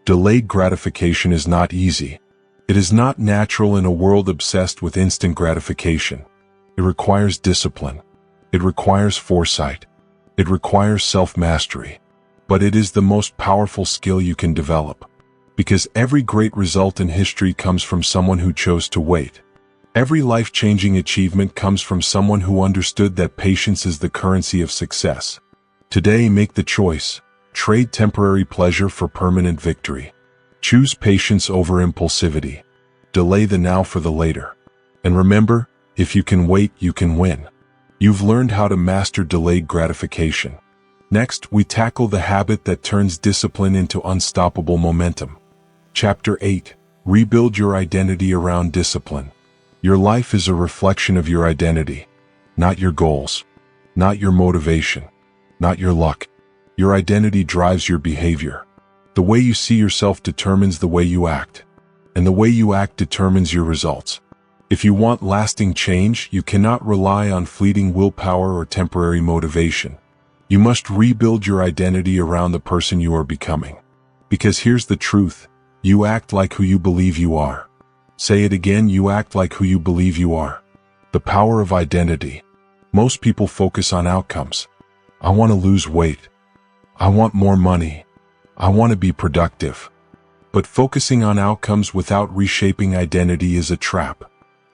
Delayed gratification is not easy. It is not natural in a world obsessed with instant gratification. It requires discipline. It requires foresight. It requires self-mastery. But it is the most powerful skill you can develop. Because every great result in history comes from someone who chose to wait. Every life-changing achievement comes from someone who understood that patience is the currency of success. Today, make the choice. Trade temporary pleasure for permanent victory. Choose patience over impulsivity. Delay the now for the later. And remember, if you can wait, you can win. You've learned how to master delayed gratification. Next, we tackle the habit that turns discipline into unstoppable momentum. Chapter 8. Rebuild your identity around discipline. Your life is a reflection of your identity, not your goals, not your motivation, not your luck. Your identity drives your behavior. The way you see yourself determines the way you act, and the way you act determines your results. If you want lasting change, you cannot rely on fleeting willpower or temporary motivation. You must rebuild your identity around the person you are becoming. Because here's the truth, you act like who you believe you are. Say it again, you act like who you believe you are. The power of identity. Most people focus on outcomes. I want to lose weight. I want more money. I want to be productive. But focusing on outcomes without reshaping identity is a trap.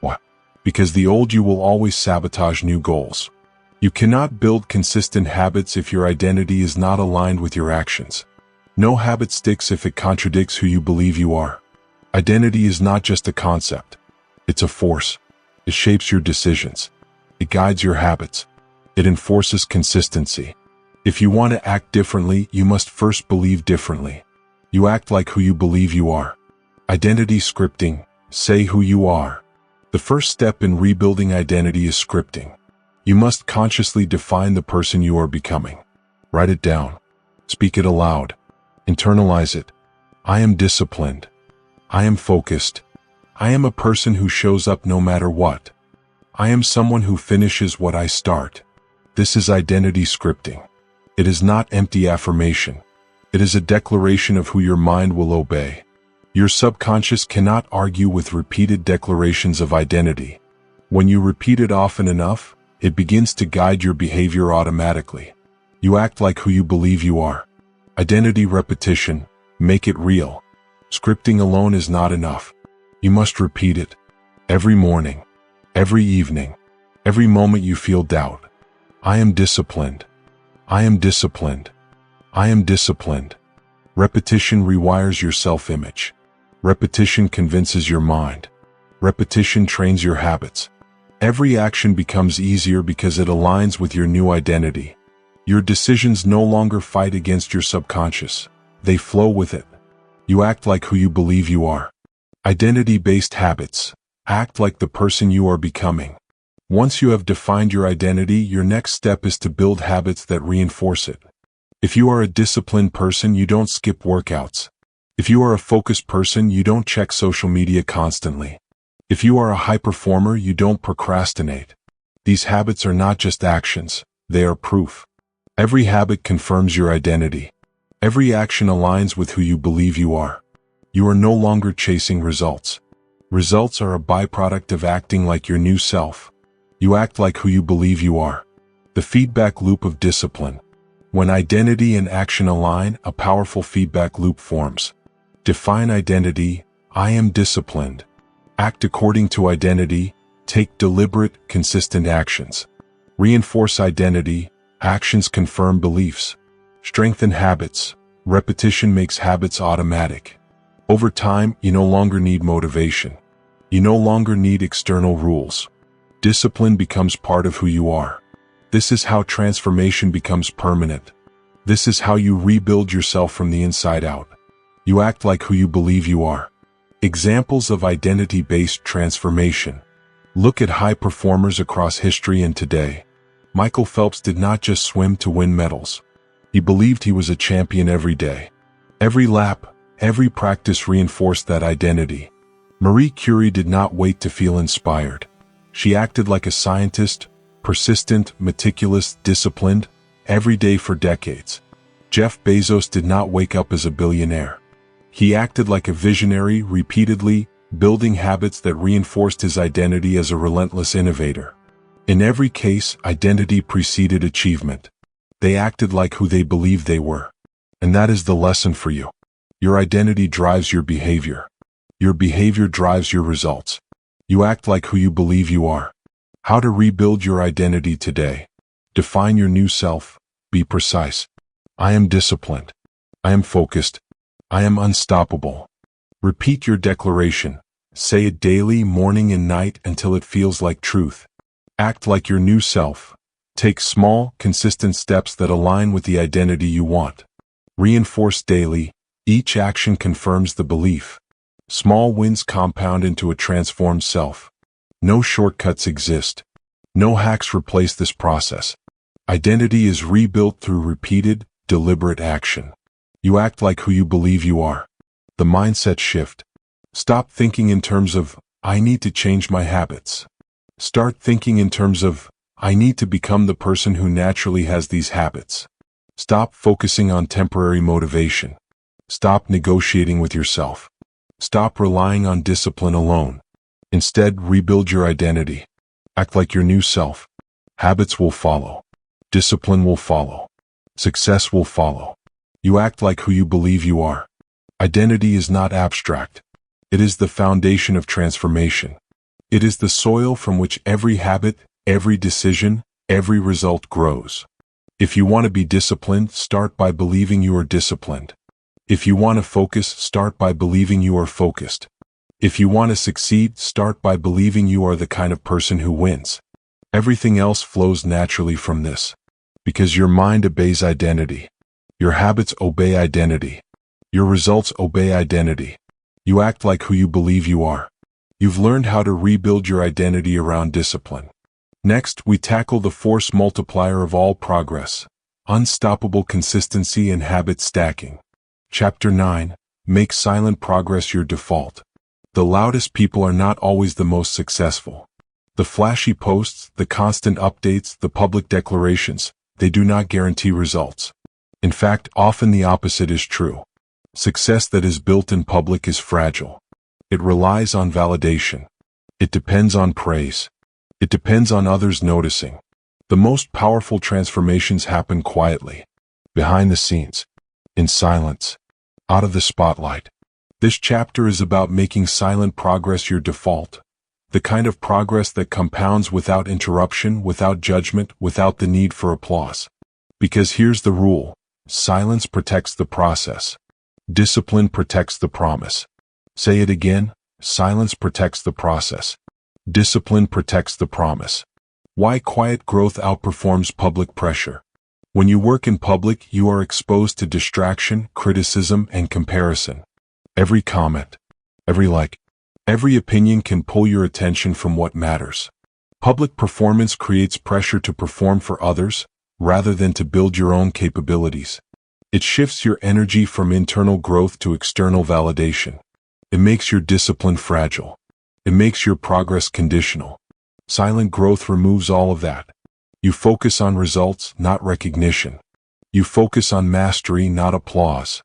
Why? Because the old you will always sabotage new goals. You cannot build consistent habits if your identity is not aligned with your actions. No habit sticks if it contradicts who you believe you are. Identity is not just a concept. It's a force. It shapes your decisions. It guides your habits. It enforces consistency. If you want to act differently, you must first believe differently. You act like who you believe you are. Identity scripting. Say who you are. The first step in rebuilding identity is scripting. You must consciously define the person you are becoming. Write it down. Speak it aloud. Internalize it. I am disciplined. I am focused. I am a person who shows up no matter what. I am someone who finishes what I start. This is identity scripting. It is not empty affirmation. It is a declaration of who your mind will obey. Your subconscious cannot argue with repeated declarations of identity. When you repeat it often enough, it begins to guide your behavior automatically. You act like who you believe you are. Identity repetition. Make it real. Scripting alone is not enough. You must repeat it. Every morning. Every evening. Every moment you feel doubt. I am disciplined. I am disciplined. I am disciplined. Repetition rewires your self-image. Repetition convinces your mind. Repetition trains your habits. Every action becomes easier because it aligns with your new identity. Your decisions no longer fight against your subconscious. They flow with it. You act like who you believe you are. Identity-based habits. Act like the person you are becoming. Once you have defined your identity, your next step is to build habits that reinforce it. If you are a disciplined person, you don't skip workouts. If you are a focused person, you don't check social media constantly. If you are a high performer, you don't procrastinate. These habits are not just actions, they are proof. Every habit confirms your identity. Every action aligns with who you believe you are. You are no longer chasing results. Results are a byproduct of acting like your new self. You act like who you believe you are. The feedback loop of discipline. When identity and action align, a powerful feedback loop forms. Define identity. I am disciplined. Act according to identity. Take deliberate, consistent actions. Reinforce identity. Actions confirm beliefs. Strengthen habits. Repetition makes habits automatic. Over time, you no longer need motivation. You no longer need external rules. Discipline becomes part of who you are. This is how transformation becomes permanent. This is how you rebuild yourself from the inside out. You act like who you believe you are. Examples of identity-based transformation. Look at high performers across history and today. Michael Phelps did not just swim to win medals. He believed he was a champion every day. Every lap, every practice reinforced that identity. Marie Curie did not wait to feel inspired. She acted like a scientist, persistent, meticulous, disciplined, every day for decades. Jeff Bezos did not wake up as a billionaire. He acted like a visionary, repeatedly, building habits that reinforced his identity as a relentless innovator. In every case, identity preceded achievement. They acted like who they believed they were. And that is the lesson for you. Your identity drives your behavior. Your behavior drives your results. You act like who you believe you are. How to rebuild your identity today. Define your new self. Be precise. I am disciplined. I am focused. I am unstoppable. Repeat your declaration. Say it daily, morning and night until it feels like truth. Act like your new self. Take small, consistent steps that align with the identity you want. Reinforce daily. Each action confirms the belief. Small wins compound into a transformed self. No shortcuts exist. No hacks replace this process. Identity is rebuilt through repeated, deliberate action. You act like who you believe you are. The mindset shift. Stop thinking in terms of, I need to change my habits. Start thinking in terms of, I need to become the person who naturally has these habits. Stop focusing on temporary motivation. Stop negotiating with yourself. Stop relying on discipline alone. Instead, rebuild your identity. Act like your new self. Habits will follow. Discipline will follow. Success will follow. You act like who you believe you are. Identity is not abstract. It is the foundation of transformation. It is the soil from which every habit, every decision, every result grows. If you want to be disciplined, start by believing you are disciplined. If you want to focus, start by believing you are focused. If you want to succeed, start by believing you are the kind of person who wins. Everything else flows naturally from this. Because your mind obeys identity. Your habits obey identity. Your results obey identity. You act like who you believe you are. You've learned how to rebuild your identity around discipline. Next, we tackle the force multiplier of all progress. Unstoppable consistency and habit stacking. Chapter 9. Make silent progress your default. The loudest people are not always the most successful. The flashy posts, the constant updates, the public declarations, they do not guarantee results. In fact, often the opposite is true. Success that is built in public is fragile. It relies on validation. It depends on praise. It depends on others noticing. The most powerful transformations happen quietly, behind the scenes, in silence, out of the spotlight. This chapter is about making silent progress your default, the kind of progress that compounds without interruption, without judgment, without the need for applause. Because here's the rule: silence protects the process. Discipline protects the promise. Say it again: silence protects the process. Discipline protects the promise. Why quiet growth outperforms public pressure. When you work in public, you are exposed to distraction, criticism, and comparison. Every comment, every like, every opinion can pull your attention from what matters. Public performance creates pressure to perform for others, rather than to build your own capabilities. It shifts your energy from internal growth to external validation. It makes your discipline fragile. It makes your progress conditional. Silent growth removes all of that. You focus on results, not recognition. You focus on mastery, not applause.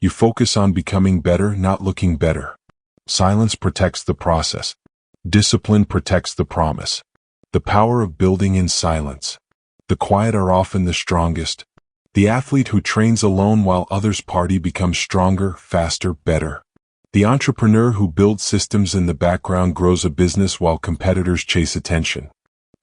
You focus on becoming better, not looking better. Silence protects the process. Discipline protects the promise. The power of building in silence. The quiet are often the strongest. The athlete who trains alone while others party becomes stronger, faster, better. The entrepreneur who builds systems in the background grows a business while competitors chase attention.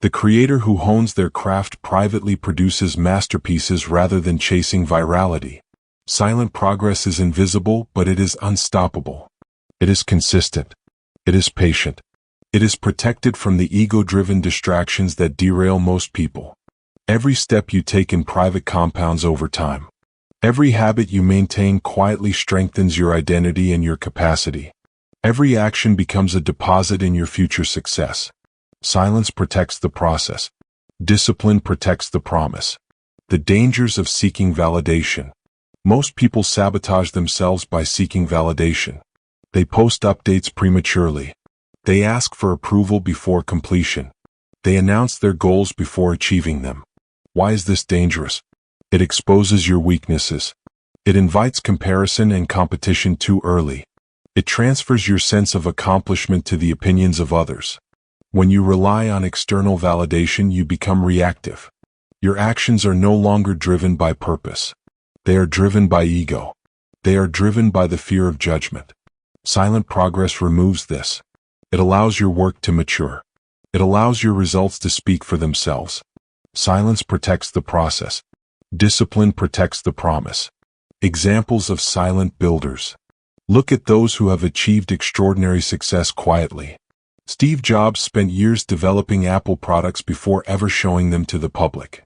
The creator who hones their craft privately produces masterpieces rather than chasing virality. Silent progress is invisible, but it is unstoppable. It is consistent. It is patient. It is protected from the ego-driven distractions that derail most people. Every step you take in private compounds over time. Every habit you maintain quietly strengthens your identity and your capacity. Every action becomes a deposit in your future success. Silence protects the process. Discipline protects the promise. The dangers of seeking validation. Most people sabotage themselves by seeking validation. They post updates prematurely. They ask for approval before completion. They announce their goals before achieving them. Why is this dangerous? It exposes your weaknesses. It invites comparison and competition too early. It transfers your sense of accomplishment to the opinions of others. When you rely on external validation, you become reactive. Your actions are no longer driven by purpose. They are driven by ego. They are driven by the fear of judgment. Silent progress removes this. It allows your work to mature. It allows your results to speak for themselves. Silence protects the process. Discipline protects the promise. Examples of silent builders. Look at those who have achieved extraordinary success quietly. Steve Jobs spent years developing Apple products before ever showing them to the public.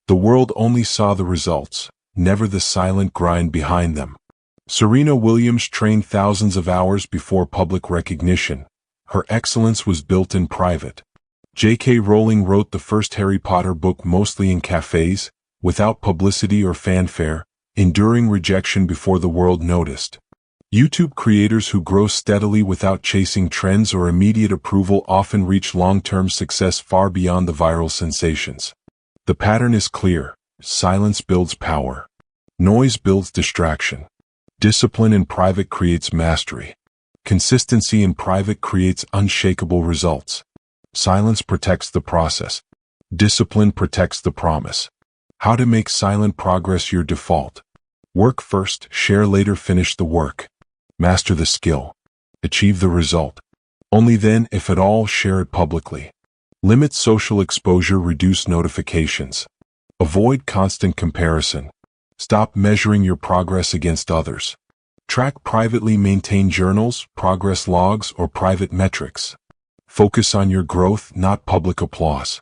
The world only saw the results, never the silent grind behind them. Serena Williams trained thousands of hours before public recognition. Her excellence was built in private. J.K. Rowling wrote the first Harry Potter book mostly in cafes, without publicity or fanfare, enduring rejection before the world noticed. YouTube creators who grow steadily without chasing trends or immediate approval often reach long-term success far beyond the viral sensations. The pattern is clear. Silence builds power. Noise builds distraction. Discipline in private creates mastery. Consistency in private creates unshakable results. Silence protects the process. Discipline protects the promise. How to make silent progress your default. Work first, share later, finish the work. Master the skill. Achieve the result. Only then, if at all, share it publicly. Limit social exposure, reduce notifications. Avoid constant comparison. Stop measuring your progress against others. Track privately, maintain journals, progress logs, or private metrics. Focus on your growth, not public applause.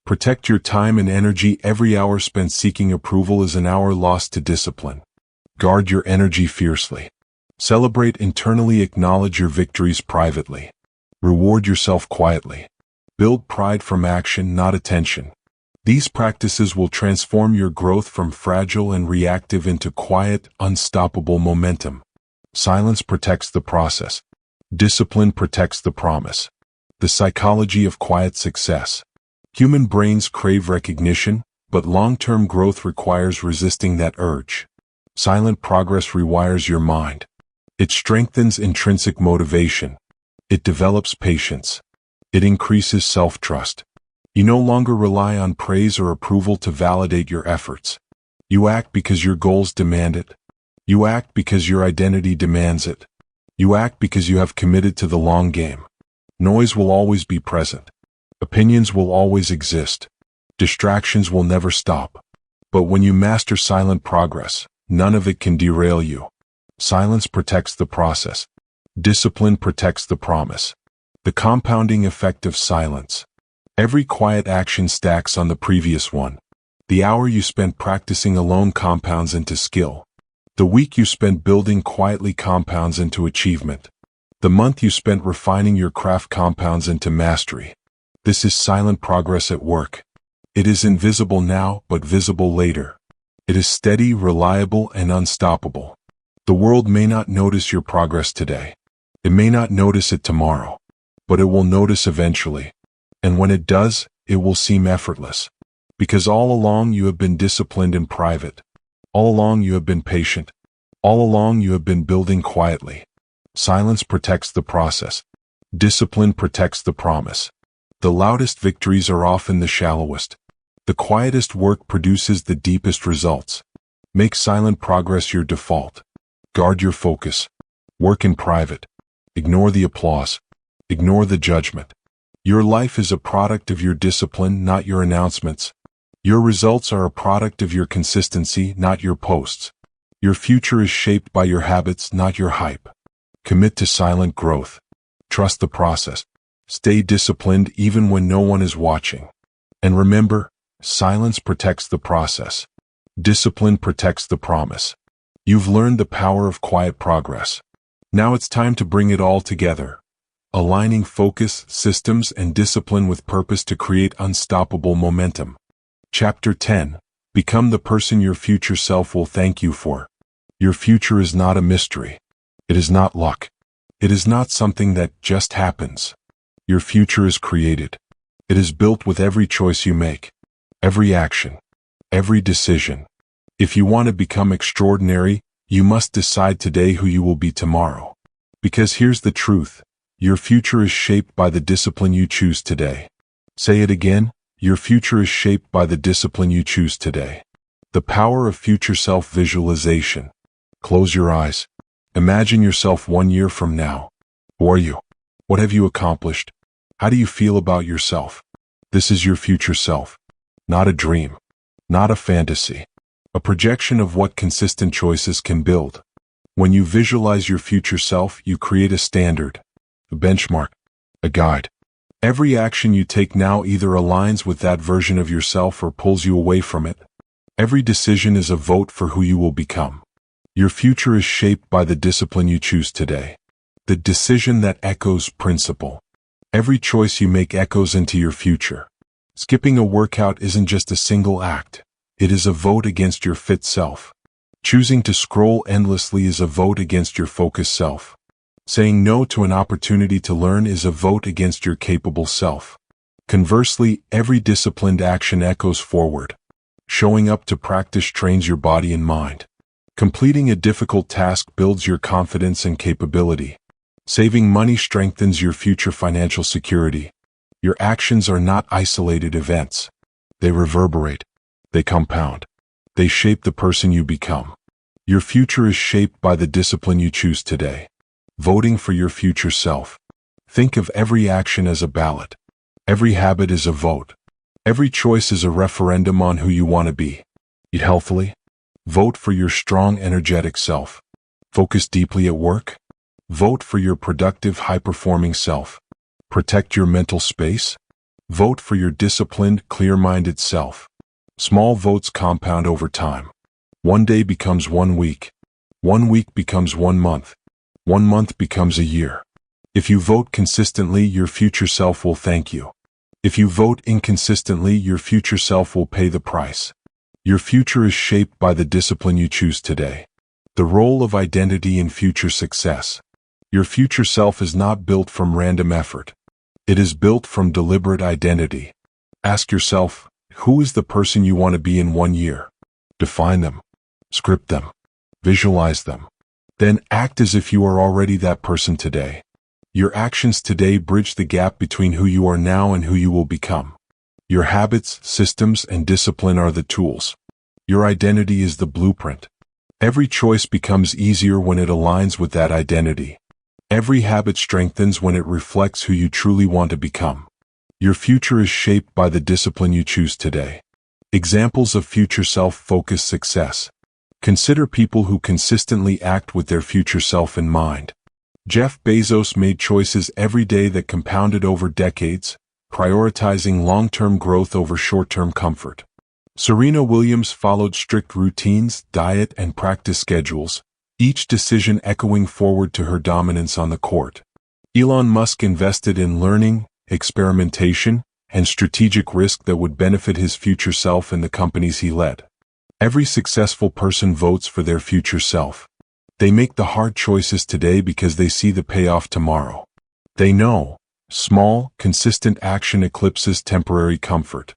Protect your time and energy. Every hour spent seeking approval is an hour lost to discipline. Guard your energy fiercely. Celebrate internally, acknowledge your victories privately. Reward yourself quietly. Build pride from action, not attention. These practices will transform your growth from fragile and reactive into quiet, unstoppable momentum. Silence protects the process. Discipline protects the promise. The psychology of quiet success. Human brains crave recognition, but long-term growth requires resisting that urge. Silent progress rewires your mind. It strengthens intrinsic motivation. It develops patience. It increases self-trust. You no longer rely on praise or approval to validate your efforts. You act because your goals demand it. You act because your identity demands it. You act because you have committed to the long game. Noise will always be present. Opinions will always exist. Distractions will never stop. But when you master silent progress, none of it can derail you. Silence protects the process. Discipline protects the promise. The compounding effect of silence. Every quiet action stacks on the previous one. The hour you spent practicing alone compounds into skill. The week you spent building quietly compounds into achievement. The month you spent refining your craft compounds into mastery. This is silent progress at work. It is invisible now, but visible later. It is steady, reliable, and unstoppable. The world may not notice your progress today. It may not notice it tomorrow, but it will notice eventually. And when it does, it will seem effortless. Because all along you have been disciplined in private. All along you have been patient. All along you have been building quietly. Silence protects the process. Discipline protects the promise. The loudest victories are often the shallowest. The quietest work produces the deepest results. Make silent progress your default. Guard your focus. Work in private. Ignore the applause. Ignore the judgment. Your life is a product of your discipline, not your announcements. Your results are a product of your consistency, not your posts. Your future is shaped by your habits, not your hype. Commit to silent growth. Trust the process. Stay disciplined even when no one is watching. And remember, Silence protects the process. Discipline protects the promise. You've learned the power of quiet progress. Now it's time to bring it all together. Aligning focus, systems, and discipline with purpose to create unstoppable momentum. Chapter 10. Become the person your future self will thank you for. Your future is not a mystery. It is not luck. It is not something that just happens. Your future is created. It is built with every choice you make, every action, every decision. If you want to become extraordinary, you must decide today who you will be tomorrow. Because here's the truth. Your future is shaped by the discipline you choose today. Say it again. Your future is shaped by the discipline you choose today. The power of future self-visualization. Close your eyes. Imagine yourself 1 year from now. Who are you? What have you accomplished? How do you feel about yourself? This is your future self. Not a dream. Not a fantasy. A projection of what consistent choices can build. When you visualize your future self, you create a standard, a benchmark, a guide. Every action you take now either aligns with that version of yourself or pulls you away from it. Every decision is a vote for who you will become. Your future is shaped by the discipline you choose today. The decision that echoes principle. Every choice you make echoes into your future. Skipping a workout isn't just a single act. It is a vote against your fit self. Choosing to scroll endlessly is a vote against your focused self. Saying no to an opportunity to learn is a vote against your capable self. Conversely, every disciplined action echoes forward. Showing up to practice trains your body and mind. Completing a difficult task builds your confidence and capability. Saving money strengthens your future financial security. Your actions are not isolated events. They reverberate. They compound. They shape the person you become. Your future is shaped by the discipline you choose today. Voting for your future self. Think of every action as a ballot. Every habit is a vote. Every choice is a referendum on who you want to be. Eat healthily. Vote for your strong, energetic self. Focus deeply at work. Vote for your productive, high-performing self. Protect your mental space. Vote for your disciplined, clear-minded self. Small votes compound over time. 1 day becomes 1 week. 1 week becomes 1 month. 1 month becomes a year. If you vote consistently, your future self will thank you. If you vote inconsistently, your future self will pay the price. Your future is shaped by the discipline you choose today. The role of identity in future success. Your future self is not built from random effort. It is built from deliberate identity. Ask yourself, who is the person you want to be in 1 year? Define them. Script them. Visualize them. Then act as if you are already that person today. Your actions today bridge the gap between who you are now and who you will become. Your habits, systems, and discipline are the tools. Your identity is the blueprint. Every choice becomes easier when it aligns with that identity. Every habit strengthens when it reflects who you truly want to become. Your future is shaped by the discipline you choose today. Examples of future self-focused success. Consider people who consistently act with their future self in mind. Jeff Bezos made choices every day that compounded over decades, prioritizing long-term growth over short-term comfort. Serena Williams followed strict routines, diet, and practice schedules, each decision echoing forward to her dominance on the court. Elon Musk invested in learning, experimentation, and strategic risk that would benefit his future self and the companies he led. Every successful person votes for their future self. They make the hard choices today because they see the payoff tomorrow. They know, small, consistent action eclipses temporary comfort.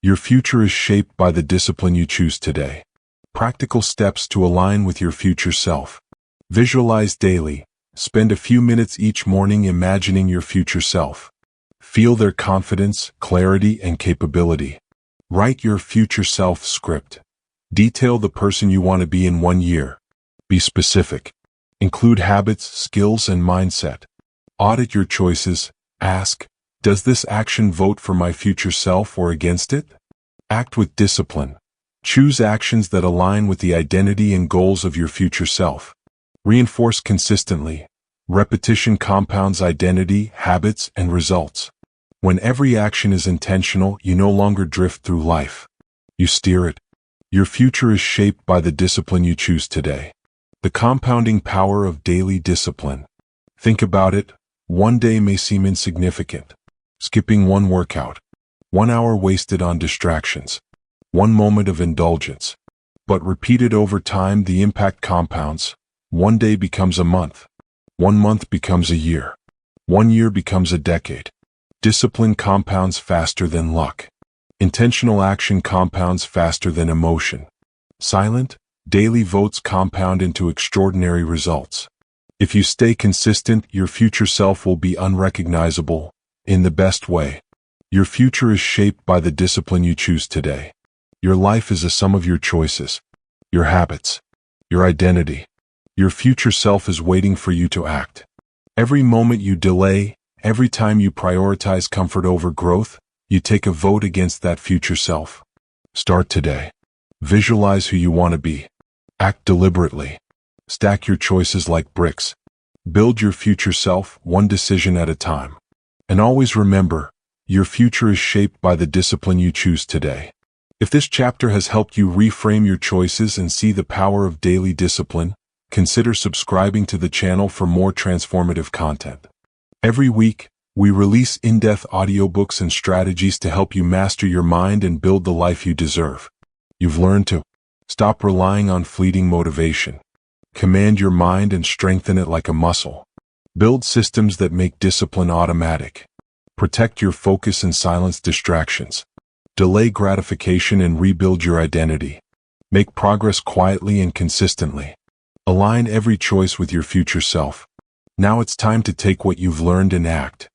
Your future is shaped by the discipline you choose today. Practical steps to align with your future self. Visualize daily. Spend a few minutes each morning imagining your future self. Feel their confidence, clarity, and capability. Write your future self script. Detail the person you want to be in 1 year. Be specific. Include habits, skills, and mindset. Audit your choices. Ask, does this action vote for my future self or against it? Act with discipline. Choose actions that align with the identity and goals of your future self. Reinforce consistently. Repetition compounds identity, habits, and results. When every action is intentional, you no longer drift through life. You steer it. Your future is shaped by the discipline you choose today. The compounding power of daily discipline. Think about it. One day may seem insignificant. Skipping one workout. 1 hour wasted on distractions. One moment of indulgence. But repeated over time, the impact compounds. One day becomes a month. 1 month becomes a year. 1 year becomes a decade. Discipline compounds faster than luck. Intentional action compounds faster than emotion. Silent, daily votes compound into extraordinary results. If you stay consistent, your future self will be unrecognizable, in the best way. Your future is shaped by the discipline you choose today. Your life is a sum of your choices, your habits, your identity. Your future self is waiting for you to act. Every moment you delay, every time you prioritize comfort over growth, you take a vote against that future self. Start today. Visualize who you want to be. Act deliberately. Stack your choices like bricks. Build your future self, one decision at a time. And always remember, your future is shaped by the discipline you choose today. If this chapter has helped you reframe your choices and see the power of daily discipline, consider subscribing to the channel for more transformative content. Every week, we release in-depth audiobooks and strategies to help you master your mind and build the life you deserve. You've learned to stop relying on fleeting motivation. Command your mind and strengthen it like a muscle. Build systems that make discipline automatic. Protect your focus and silence distractions. Delay gratification and rebuild your identity. Make progress quietly and consistently. Align every choice with your future self. Now it's time to take what you've learned and act.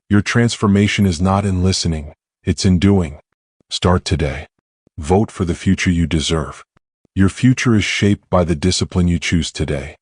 Your transformation is not in listening, it's in doing. Start today. Vote for the future you deserve. Your future is shaped by the discipline you choose today.